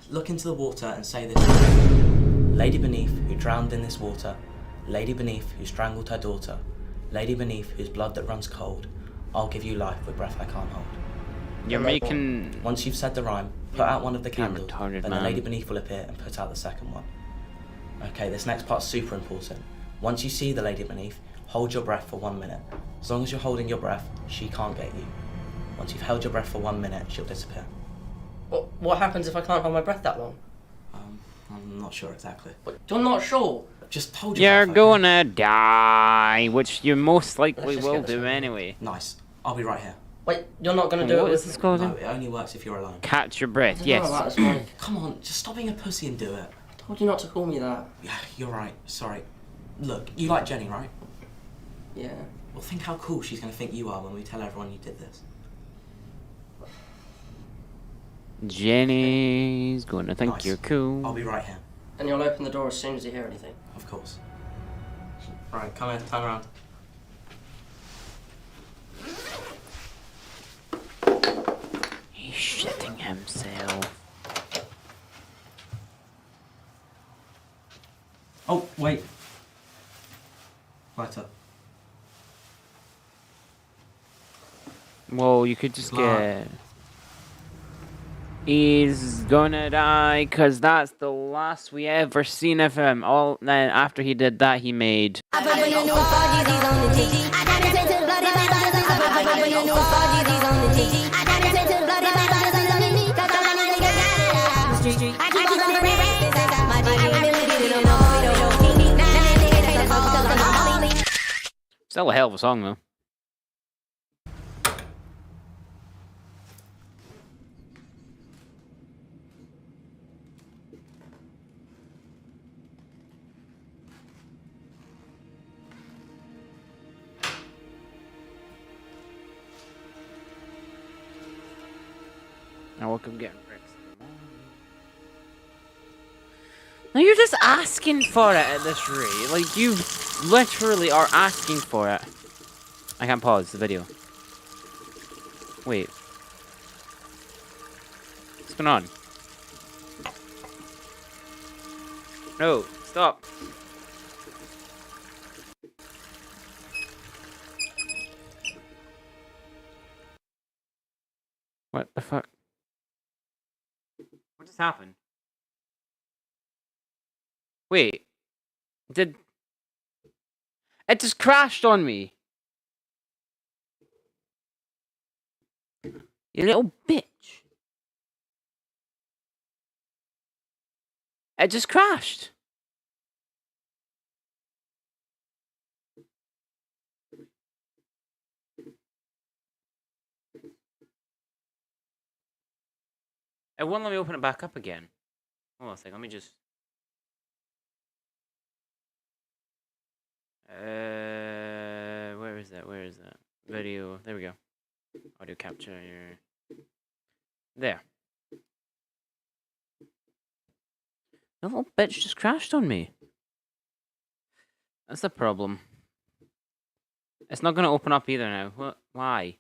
look into the water and say this. Lady beneath who drowned in this water. Lady beneath who strangled her daughter. Lady beneath whose blood that runs cold. I'll give you life with breath I can't hold. You're making... Once you've said the rhyme, put out one of the candles, retarded, then man. the lady beneath will appear and put out the second one. Okay, this next part's super important. Once you see the lady beneath, hold your breath for 1 minute. As long as you're holding your breath, she can't get you. Once you've held your breath for 1 minute, she'll disappear. What happens if I can't hold my breath that long? I'm not sure exactly. But you're not sure? Just hold your You're breath. gonna die, which you most likely will do anyway. Nice. I'll be right here. Wait, you're not gonna do it What with... is this called? No, it only works if you're alone. Catch your breath, yes. Come on, just stop being a pussy and do it. I told you not to call me that. Yeah, you're right. Sorry. Look, you like Jenny, right? Yeah. Well, think how cool she's gonna think you are when we tell everyone you did this. Jenny's gonna think Nice. you're cool. I'll be right here. And you'll open the door as soon as you hear anything? Of course. Right, come here, turn around. He's shitting himself. Oh, wait. Light up. Well, you could just get... He's gonna die, cause that's the last we ever seen of him. All then after he did that, he made. Still a hell of a song, though. I woke up getting bricks in the morning. No, you're just asking for it at this rate. Like, you literally are asking for it. I can't pause the video. Wait. What's going on? No, stop. What the fuck? What just happened? Wait. Did... It just crashed on me. You little bitch. It just crashed. It won't let me open it back up again. Hold on a second, let me just... where is that? Where is that? Video, there we go. Audio capture here. There. The little bitch just crashed on me. That's the problem. It's not going to open up either now. What? Why?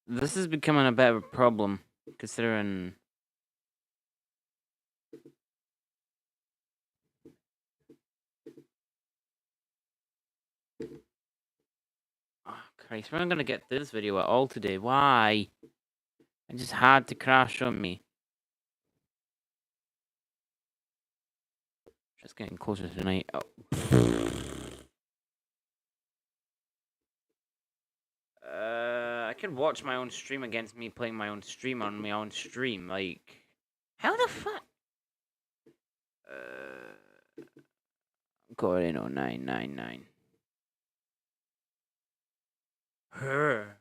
This is becoming a bit of a problem, considering... Oh, Christ, we're not going to get this video at all today. Why? It just had to crash on me. Just getting closer tonight. Oh. I could watch my own stream against me playing my own stream on my own stream. Like, how the fuck? Gordon 0999. Her.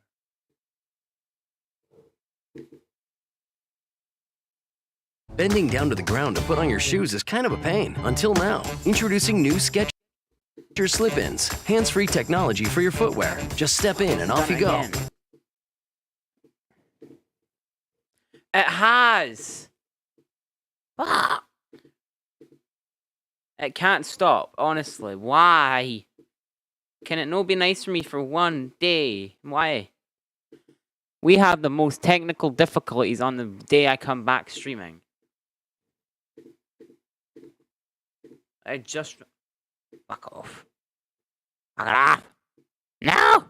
Bending down to the ground to put on your shoes is kind of a pain. Until now. Introducing new Skechers Slip-ins. Hands-free technology for your footwear. Just step in and off you go. It has. Ah. It can't stop, honestly. Why? Can it not be nice for me for one day? Why? We have the most technical difficulties on the day I come back streaming. I just... Fuck off. Fuck it off. No!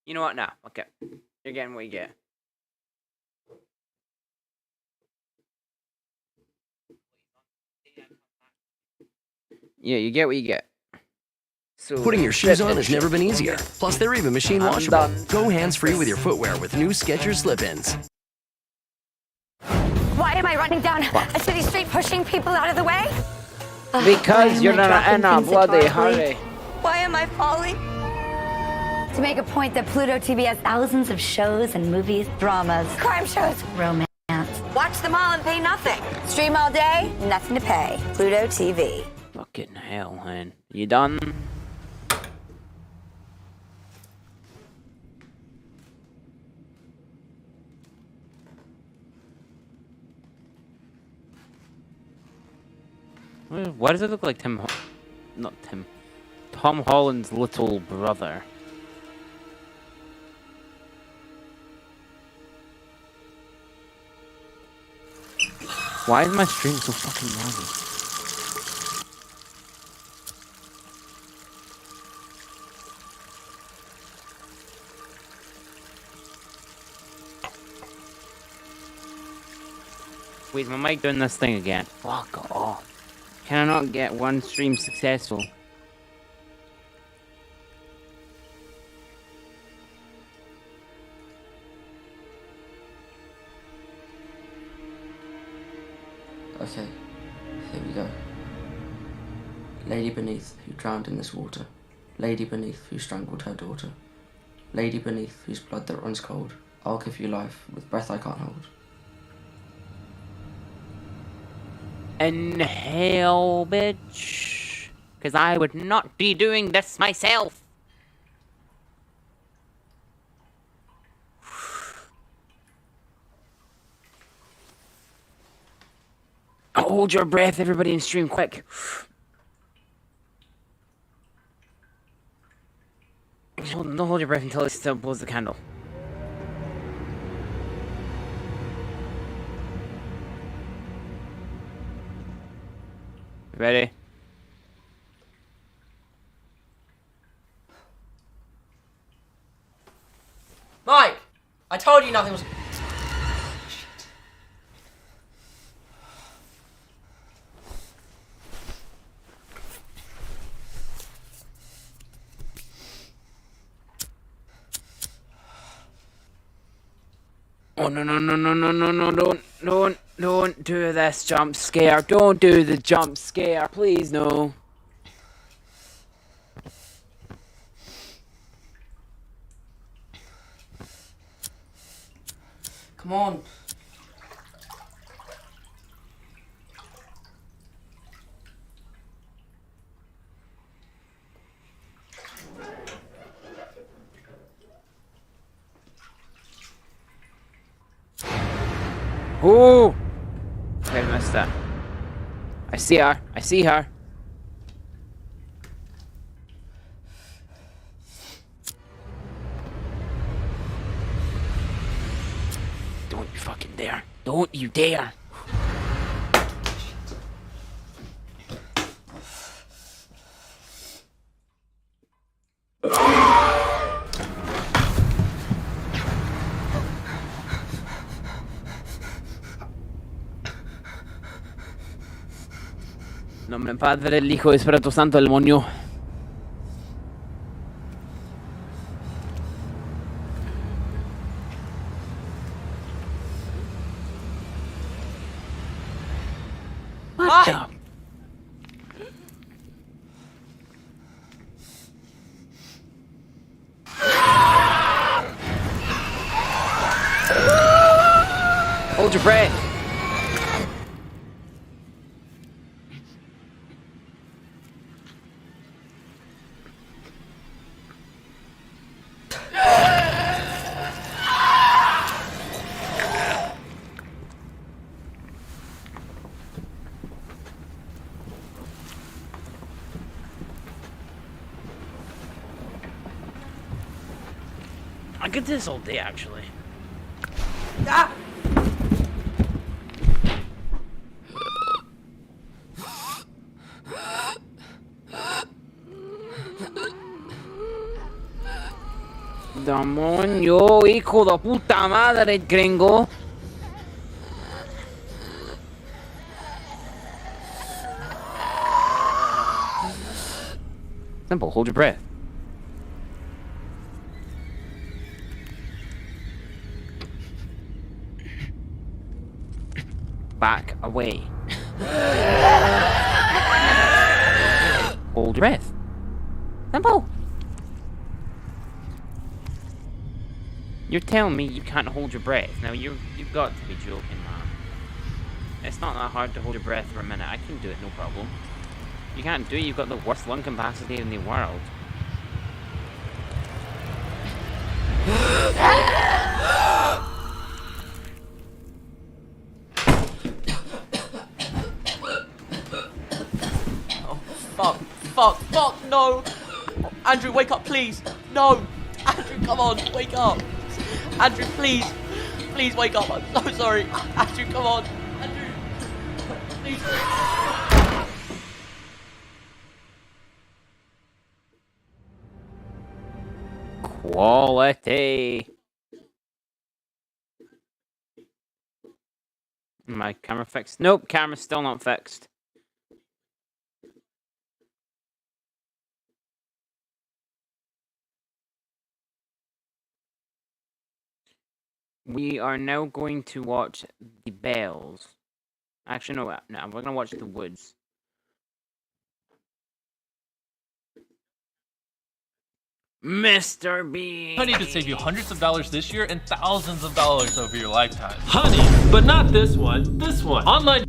You know what? No. Okay. You're getting what you get. Yeah, you get what you get. So putting your shoes on has never been easier. Plus, they're even machine washable. Go hands-free with your footwear with new Skechers Slip-ins. Why am I running down a city street pushing people out of the way? Because you're not in a bloody hurry. Why am I falling? To make a point that Pluto TV has thousands of shows and movies, dramas, crime shows, romance. Watch them all and pay nothing. Stream all day, nothing to pay. Pluto TV. Fucking hell, man. You done? Why does it look like Tom Holland's little brother? Why is my stream so fucking laggy? Wait, is my mic doing this thing again? Fuck off. Can I not get one stream successful? Okay, here we go. Lady beneath who drowned in this water. Lady beneath who strangled her daughter. Lady beneath whose blood that runs cold. I'll give you life with breath I can't hold. Inhale, bitch. Because I would not be doing this myself. Hold your breath, everybody in stream, quick. Don't hold your breath until it still blows the candle. Ready? Mike! I told you nothing was... Oh no, don't do this jump scare. Don't do the jump scare, please, no. Come on. Oh! I missed that. I see her. I see her. Don't you fucking dare. Don't you dare. Nombre Padre, del Hijo y Espíritu Santo, el demonio. What the? Hold your breath. I could do this all day, actually. Ah! Demonio, hijo de puta madre, gringo. Simple, hold your breath. Back away. Hold your breath. Simple. You're telling me you can't hold your breath. Now you've got to be joking, man. It's not that hard to hold your breath for a minute. I can do it, no problem. You can't do it. You've got the worst lung capacity in the world. Fuck, no! Andrew, wake up, please! No! Andrew, come on, wake up! Andrew, please! Please wake up, I'm so sorry! Andrew, come on! Andrew! Please! Quality! My camera fixed? Nope, camera's still not fixed. We are now going to watch The Bells. Actually, no, we're going to watch The Woods. Mr. Bean! Honey could save you hundreds of dollars this year and thousands of dollars over your lifetime. Honey, but not this one. This one. Online.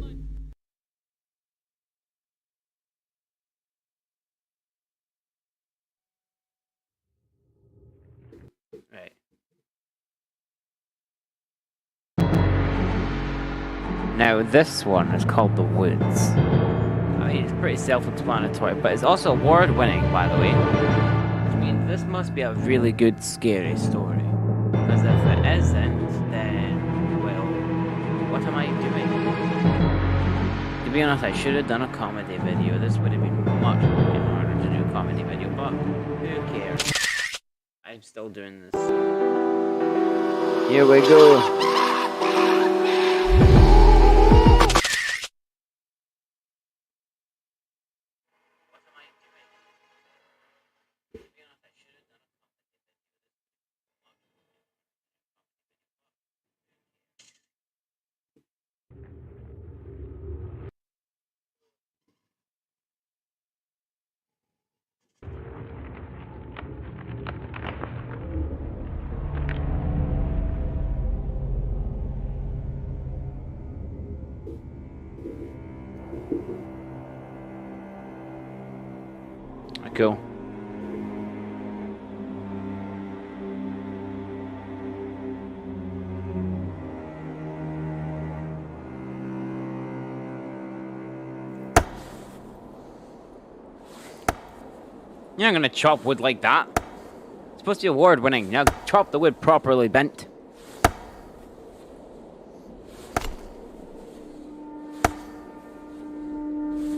Now, this one is called The Woods. I mean, it's pretty self-explanatory, but it's also award-winning, by the way. I mean, this must be a really good, scary story. Because if it isn't, then, well, what am I doing? To be honest, I should have done a comedy video. This would have been much harder to do a comedy video, but who cares? I'm still doing this. Here we go. Cool. You're not gonna chop wood like that. It's supposed to be award-winning. Now chop the wood properly bent.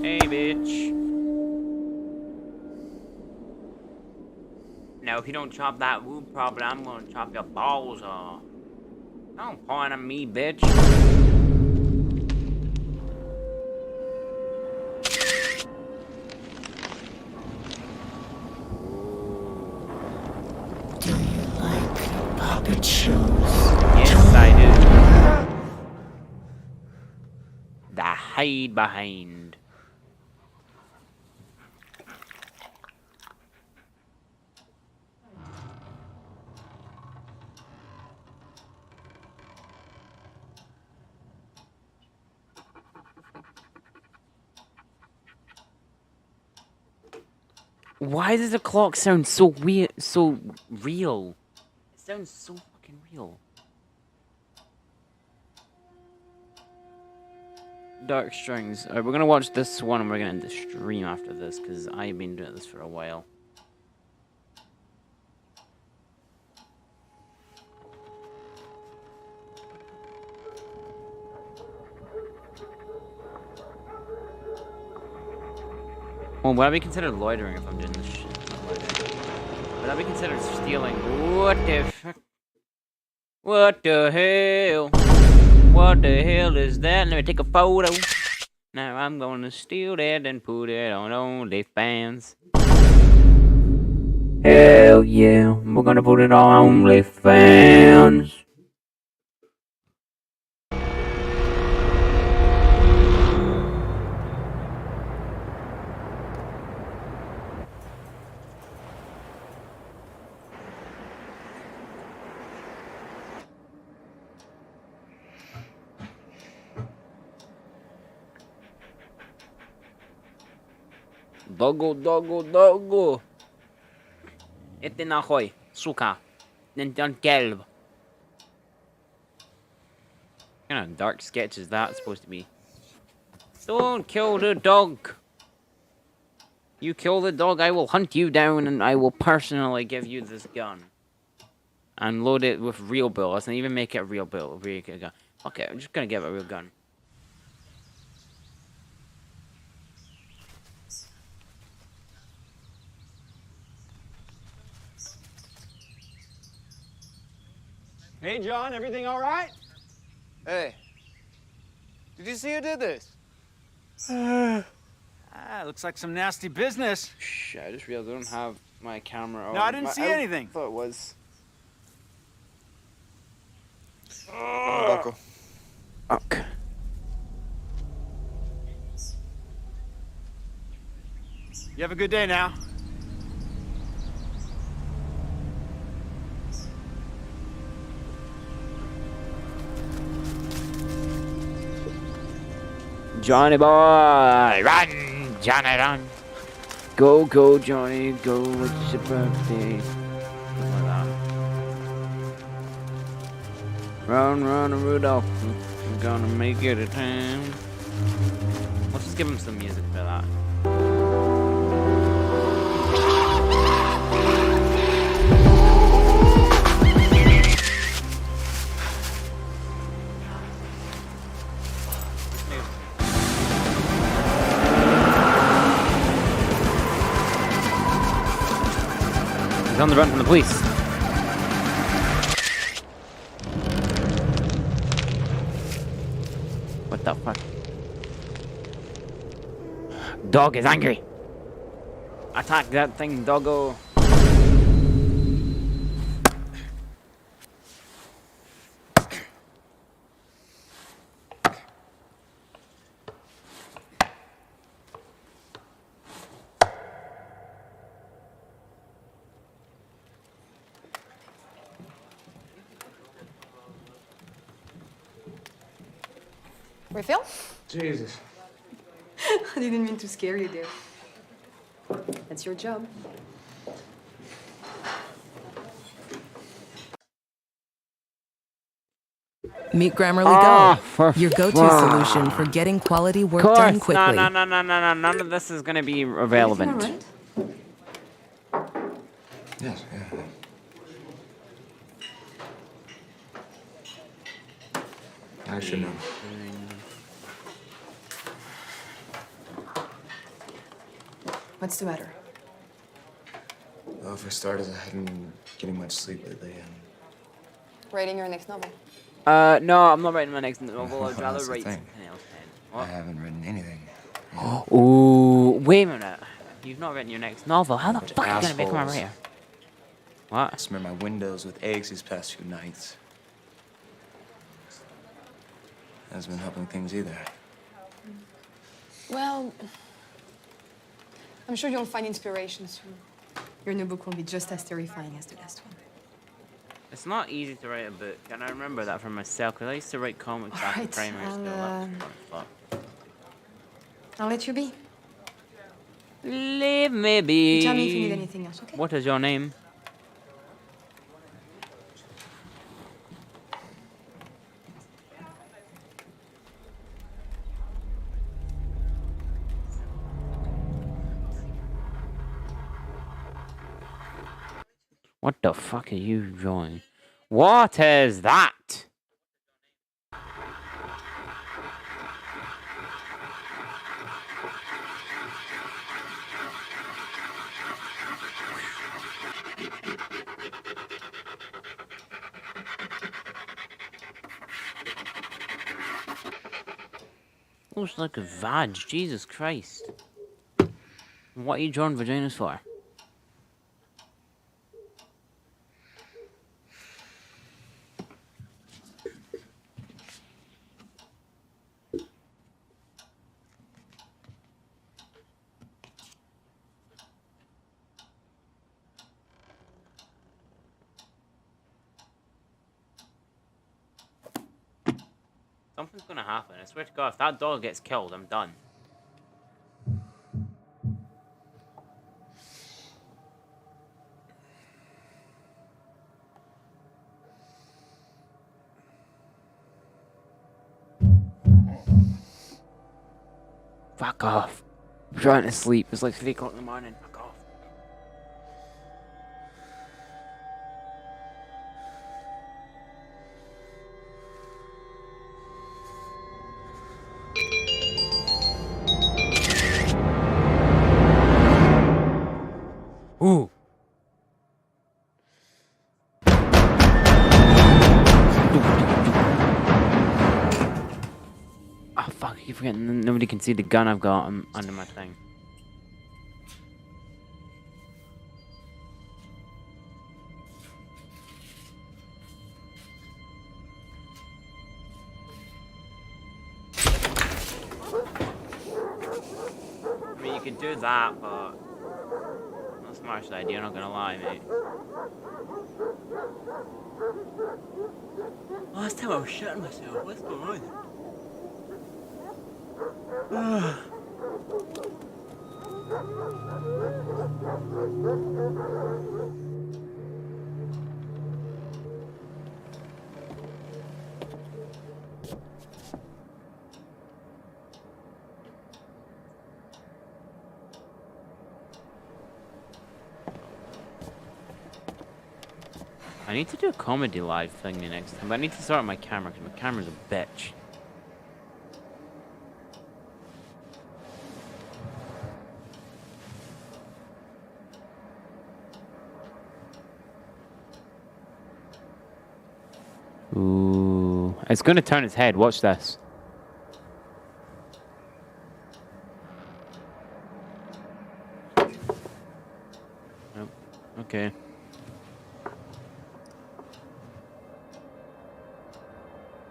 Hey, bitch. Now, if you don't chop that wood properly, I'm gonna chop your balls off. Don't point at me, bitch. Do you like puppet shows? Yes, I do. The hide behind. Why does the clock sound so weird, so real? It sounds so fucking real. Dark Strings. Alright, we're gonna watch this one and we're gonna end the stream after this, because I've been doing this for a while. Well, would I be considered loitering if I'm doing this shit? Not loitering. Would I be considered stealing? What the fuck? What the hell? What the hell is that? Let me take a photo. Now I'm gonna steal that and put it on OnlyFans. Hell yeah, we're gonna put it on OnlyFans. Dogo. Ete nahoy, suka. Nintan kelb. What kind of dark sketch is that supposed to be? Don't kill the dog. You kill the dog, I will hunt you down and I will personally give you this gun. And load it with real bullets and even make it a real gun. Okay, I'm just gonna give it a real gun. Hey, John, everything all right? Hey, did you see who did this? Looks like some nasty business. Shh, I just realized I don't have my camera on. No, I didn't see anything. I thought it was. Buckle. Okay. You have a good day now. Johnny boy, run, Johnny, run. Go, Johnny, go, it's your birthday. Like that. Run, Rudolph. I'm gonna make it a time. Let's just give him some music for that. He's on the run from the police. What the fuck? Dog is angry. Attack that thing, doggo. Refill? Jesus. I didn't mean to scare you there. That's your job. Meet Grammarly Go, your go-to solution for getting quality work done quickly. No, none of this is going to be relevant. Yes, yeah. I should know. What's the matter? Well, for starters, I haven't been getting much sleep lately, and Writing your next novel. No, I'm not writing my next novel. I'd rather That's the write thing. something else. I haven't written anything. Ooh, wait a minute. You've not written your next novel. How the Bunch of fuck are you gonna become a assholes. writer? What? I smeared my windows with eggs these past few nights. Hasn't been helping things either. Well, I'm sure you'll find inspiration soon. Your new book will be just as terrifying as the last one. It's not easy to write a book, and I remember that from myself, because I used to write comics back in Alright, primary school. That was fun. I'll let you be. Leave me be. Tell me if you need anything else, okay? What is your name? What the fuck are you drawing? What is that? Looks like a vag, Jesus Christ. What are you drawing vaginas for? Something's gonna happen. I swear to God, if that dog gets killed, I'm done. Fuck off. I'm trying to sleep. It's like 3 o'clock in the morning. Fuck off. Ooh. Oh fuck, I keep forgetting nobody can see the gun I've got under my thing. I mean, you could do that, but not the smartest idea, not gonna lie, mate. Last time I was shitting myself, what's going on? need to do a comedy live thing the next time, but I need to sort out my camera because my camera's a bitch. Ooh, it's gonna turn its head. Watch this. Nope. Okay.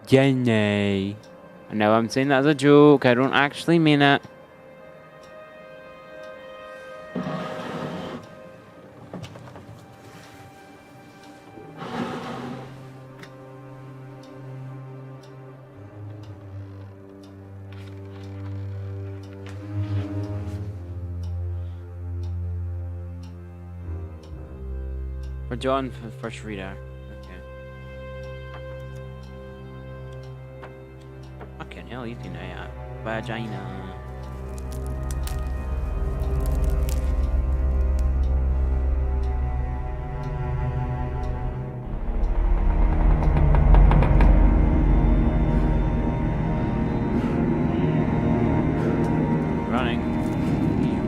Jenny. I know I'm saying that as a joke. I don't actually mean it. For John, for the first reader. Fucking hell, you can vagina.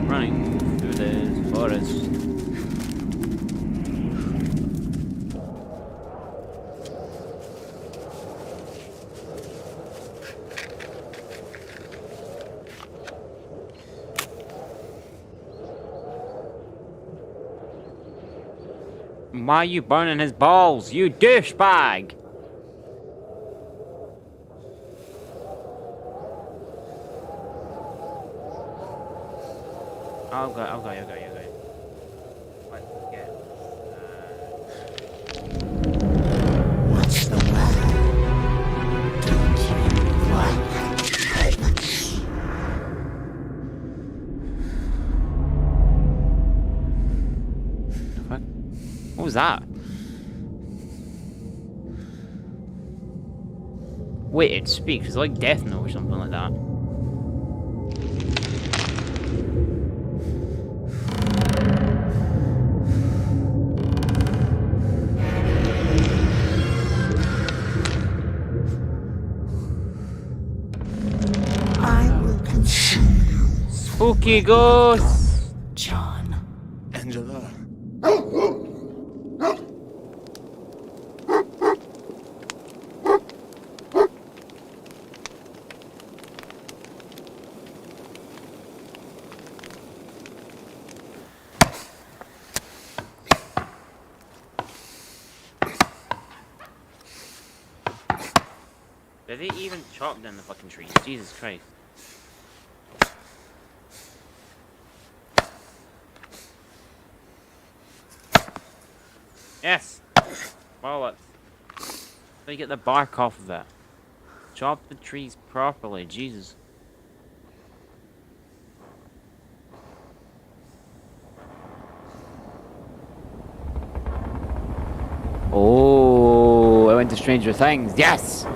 Running through this forest. Why are you burning his balls, you douchebag? I'll go. Let's get, What's the matter? Don't you like treats? What was that? Wait, it speaks. It's like Death Note or something like that. I will consume you. Spooky ghost. John. Angela. Did they even chop down the fucking trees? Jesus Christ. Yes! Bollocks. So you get the bark off of it. Chop the trees properly, Jesus. Oh, I went to Stranger Things. Yes!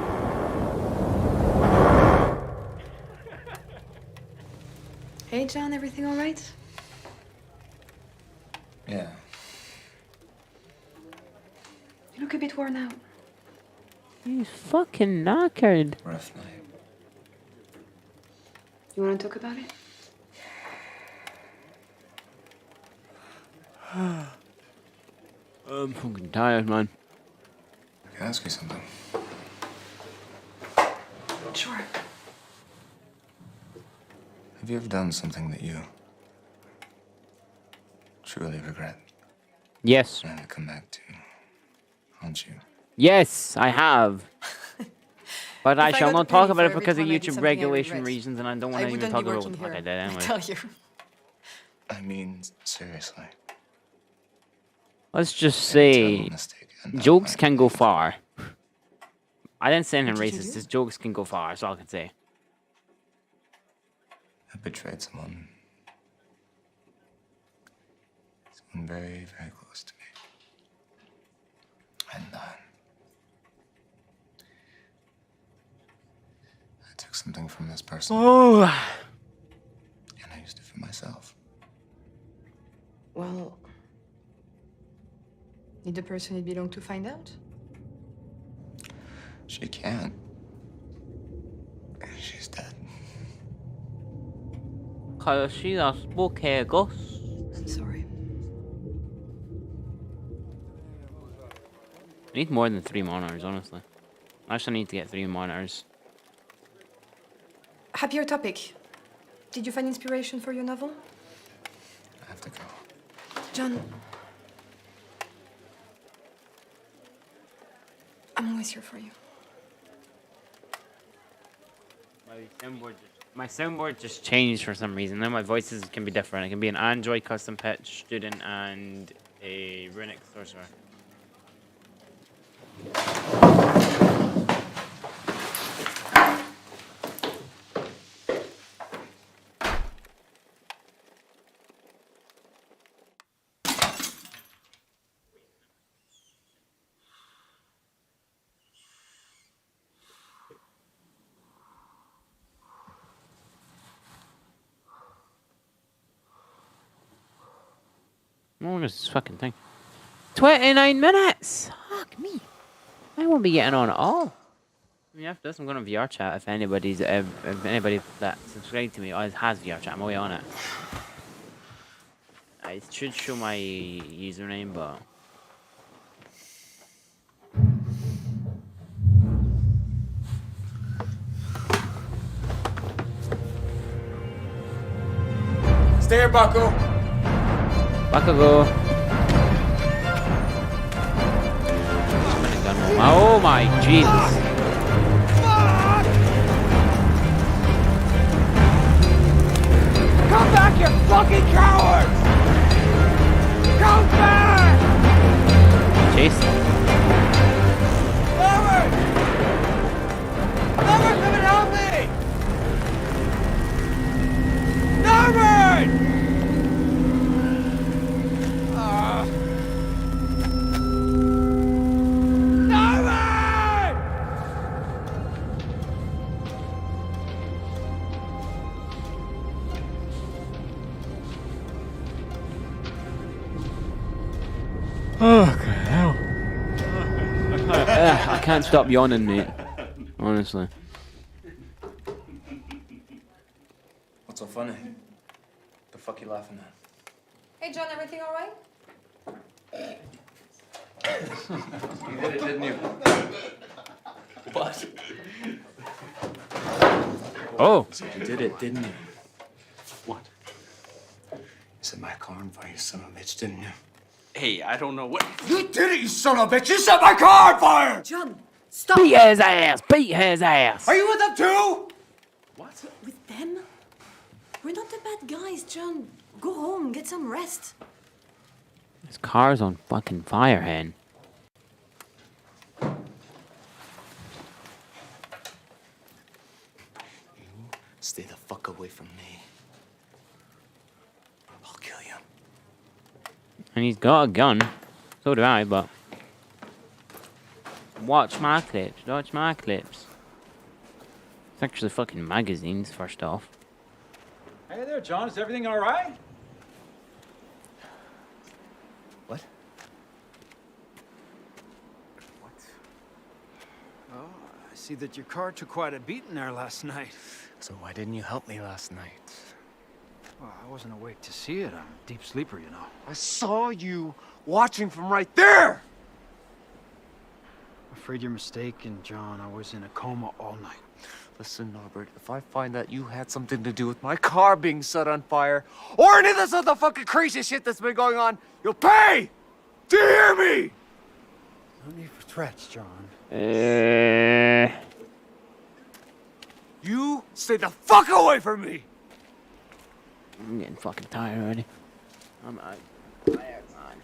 Hey, John, everything all right? Yeah. You look a bit worn out. He's fucking knackered. Rough night. You want to talk about it? I'm fucking tired, man. Can I ask you something? Sure. Have you ever done something that you truly regret? Yes. And to come back to haunt you? Yes, I have. But I If I shall got not to talk pay about it for because of every time I did YouTube something I regulation regret, reasons, and I don't want I to even wouldn't talk be about what working the fuck I here, did I anyway. tell you. I mean, seriously. Let's just say, jokes can go far. I didn't say anything What did you racist, do? just jokes can go far, that's all I can say. I betrayed someone. Someone very, very close to me. And I took something from this person. Oh. And I used it for myself. Well, Did the person it belonged to find out? She can't. She's dead. She's spooky ghost. I'm sorry. I need more than 3 monitors, honestly. I actually need to get 3 monitors. Happier topic. Did you find inspiration for your novel? I have to go. John. I'm always here for you. My soundboard just changed for some reason. Now my voices can be different. I can be an Android custom pitch student and a Runic sorcerer. How long is this fucking thing? 29 minutes! Fuck me. I won't be getting on at all. I mean, after this, I'm going to VR chat if anybody that subscribed to me has VR chat. I'm away on it. I should show my username, but... Stay here, Bucko. Bakugo. Oh my Jesus. Come back, you fucking cowards! Come back! Chase. Robert! Robert, come and help me! Robert! I can't stop yawning, mate. Honestly. What's so funny? The fuck you laughing at? Hey, John, everything all right? You did it, didn't you? What? Oh. So you did it, didn't you? What? You set my car on fire, you son of a bitch, didn't you? Hey, I don't know what... You did it, you son of a bitch! You set my car on fire! John, stop! Beat his ass! Beat his ass! Are you with them too? What? With them? We're not the bad guys, John. Go home, get some rest. His car's on fucking fire, hen. Stay the fuck away from me. I'll kill you. And he's got a gun. So do I, but... Watch my clips. Watch my clips. It's actually fucking magazines, first off. Hey there, John. Is everything all right? What? Oh, I see that your car took quite a beating there last night. So why didn't you help me last night? Well, I wasn't awake to see it. I'm a deep sleeper, you know. I saw you watching from right there! I'm afraid you're mistaken, John. I was in a coma all night. Listen, Norbert, if I find that you had something to do with my car being set on fire, or any of this other fucking crazy shit that's been going on, you'll pay! Do you hear me? No need for threats, John. You stay the fuck away from me! I'm getting fucking tired already. I'm tired, man.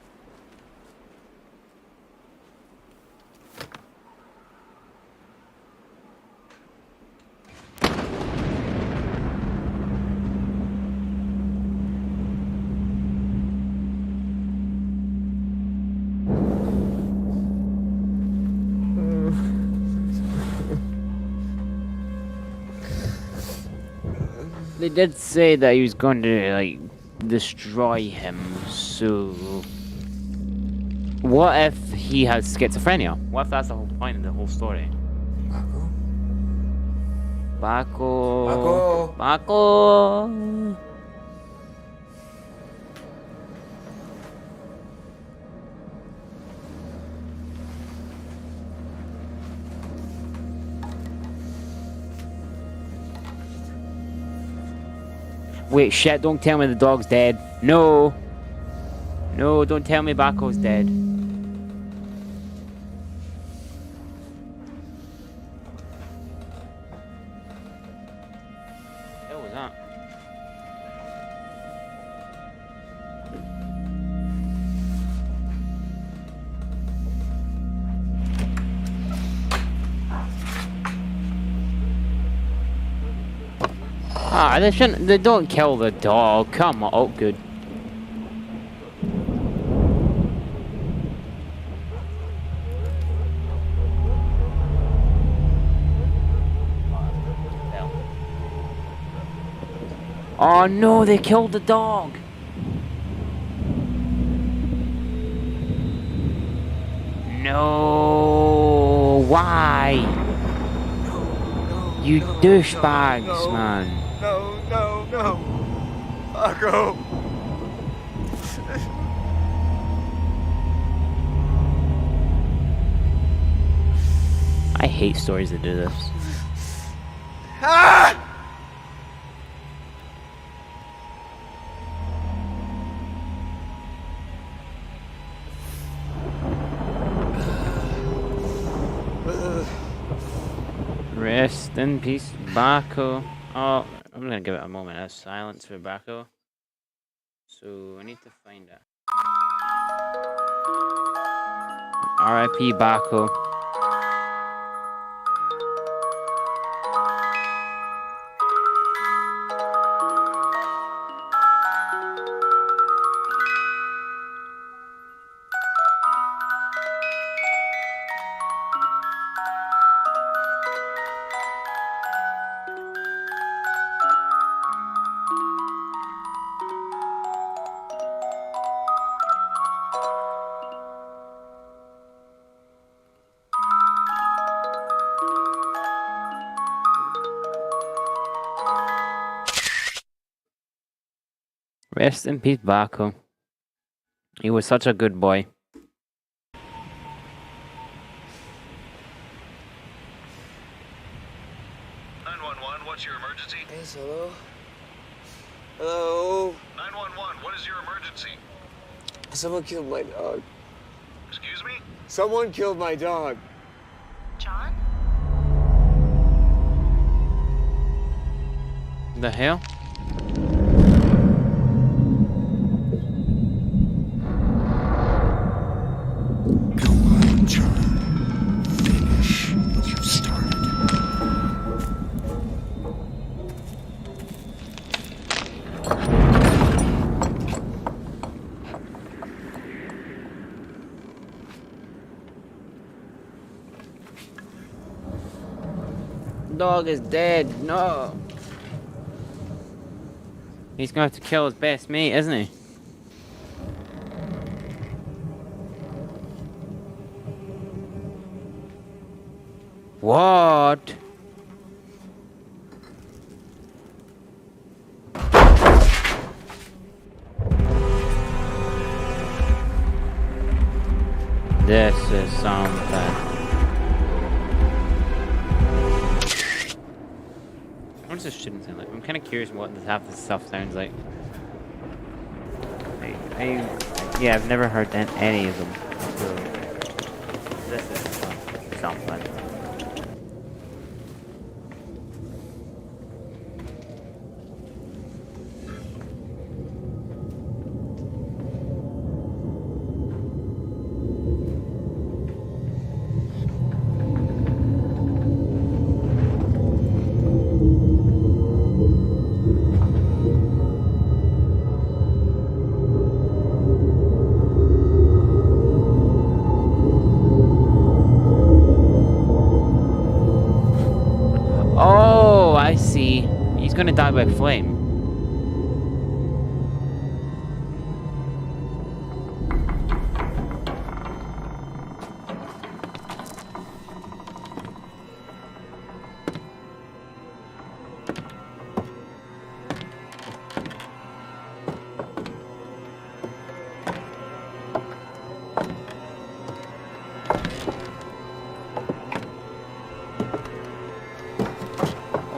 They did say that he was going to, like, destroy him, so... What if he has schizophrenia? What if that's the whole point of the whole story? Baco. Baco. Wait, shit, don't tell me the dog's dead. No. No, don't tell me Baco's dead. What the hell was that? Ah, they shouldn't. They don't kill the dog. Come on. Oh, good. Oh no, they killed the dog. No, why? You douchebags, man. No. Baco. I hate stories that do this. Ah! Rest in peace, Baco. Oh, I'm gonna give it a moment of silence for Baco. So I need to find it. R.I.P. Baco. Rest in peace, Baco. He was such a good boy. 911, what's your emergency? Yes, hello? Hello? 911, what is your emergency? Someone killed my dog. Excuse me? Someone killed my dog. John? The hell? Finish what you've started. Dog is dead. No. He's going to have to kill his best mate, isn't he? What? This is something. What does this shouldn't sound like? I'm kind of curious what half this stuff sounds like. Yeah, I've never heard any of them. So this is something. Oh, I see. He's gonna die by flame.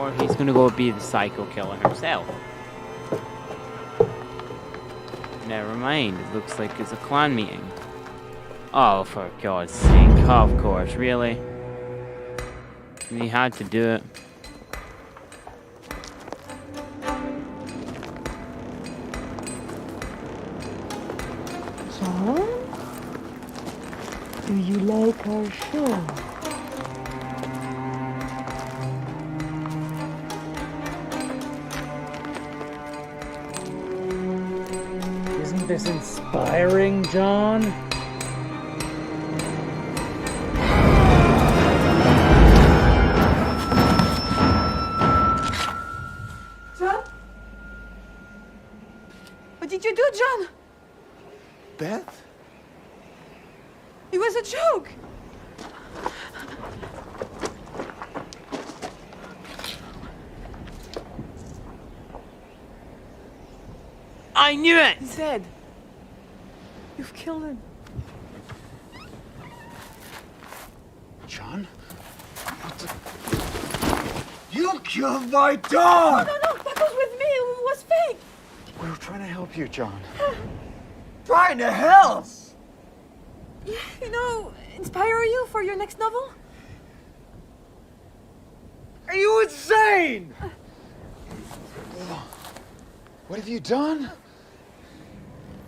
Or he's gonna go be the psycho killer himself. Never mind, it looks like it's a clan meeting. Oh, for God's sake, of course, really? He had to do it. John? Do you like our show? Isn't this inspiring, John? John? What did you do, John? Beth? It was a joke. I knew it! Zed, you've killed him. John? You killed my dog! No, that was with me. It was fake. We were trying to help you, John. Trying to help? You know, inspire you for your next novel? Are you insane? What have you done?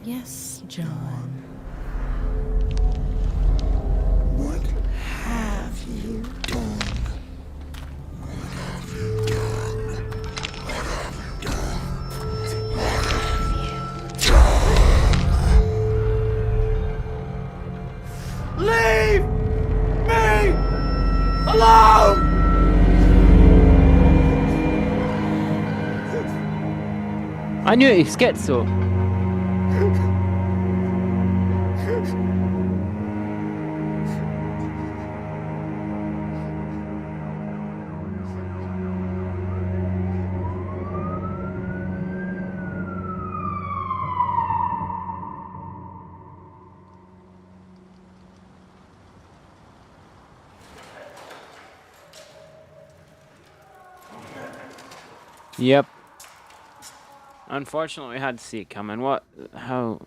Yes, John. What have you done? What have you done? What have you done? What have you done? Leave me alone! I knew it, he's schizo. Yep. Unfortunately, we had to see it coming. What? How?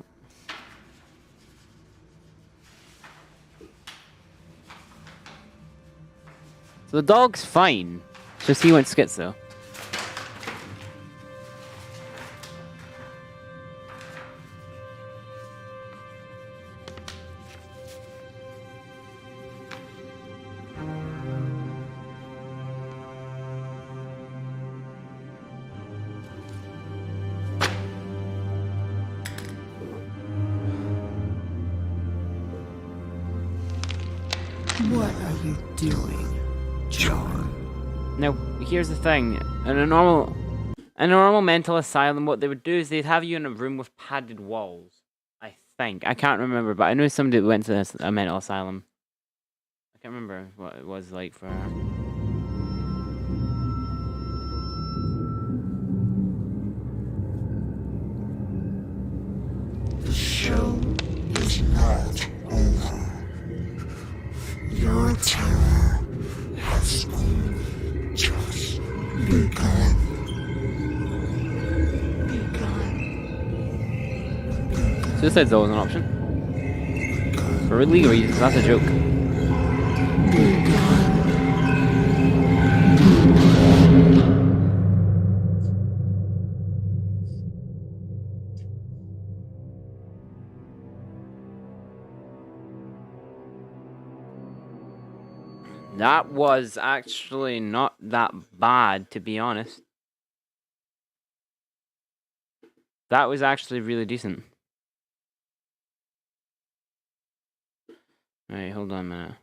So the dog's fine. Just he went schizo. What are you doing, John? Now, here's the thing. In a normal mental asylum, what they would do is they'd have you in a room with padded walls. I think. I can't remember, but I know somebody that went to a mental asylum. I can't remember what it was like for her. The show is not over. Your terror has only just begun. Suicide's always an option. For illegal reasons, that's a joke. That was actually not that bad, to be honest. That was actually really decent. Alright, hold on a minute.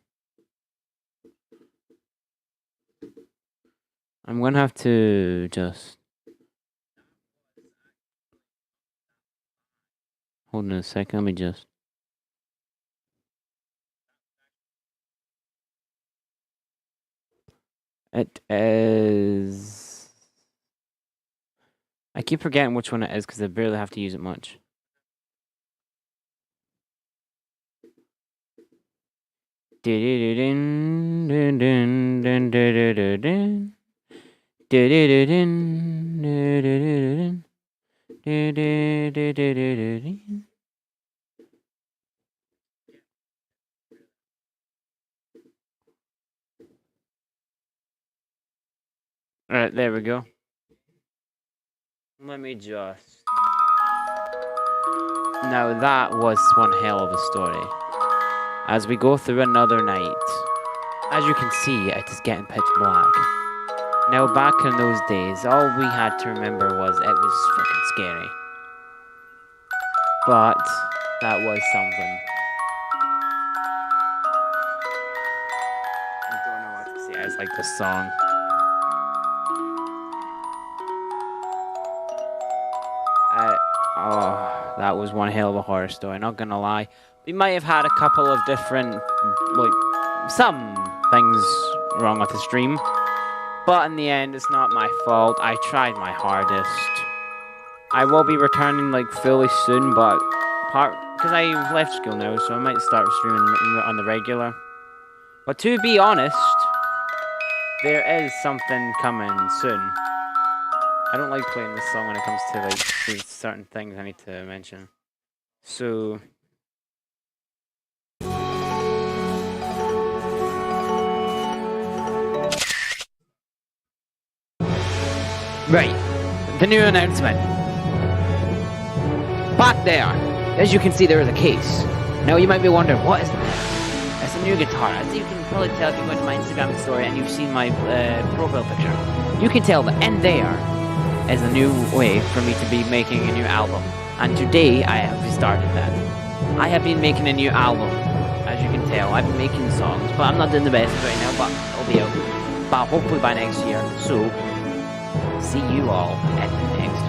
I'm gonna have to just... Hold on a second, let me just... It is... I keep forgetting which one it is because I barely have to use it much. Du-du-du-dun, du-du-du-du-dun, du-du-du-du-du-du-dun. Alright, there we go. Let me just... Now that was one hell of a story. As we go through another night, as you can see, it is getting pitch black. Now back in those days, all we had to remember was it was freaking scary. But that was something. I don't know what to say, I just like this song. Oh, that was one hell of a horror story, not gonna lie. We might have had a couple of different, some things wrong with the stream. But in the end, it's not my fault. I tried my hardest. I will be returning, fairly soon, but because I left school now, so I might start streaming on the regular. But to be honest, there is something coming soon. I don't like playing this song when it comes to these certain things I need to mention. So right, the new announcement. Back there, as you can see, there is a case. Now you might be wondering, what is that? It's a new guitar. As you can probably tell if you go to my Instagram story and you've seen my profile picture. You can tell that in there is a new way for me to be making a new album. And today I have started that. I have been making a new album, as you can tell. I've been making songs, but I'm not doing the best right now, but it'll be out. But hopefully by next year. So, see you all at the next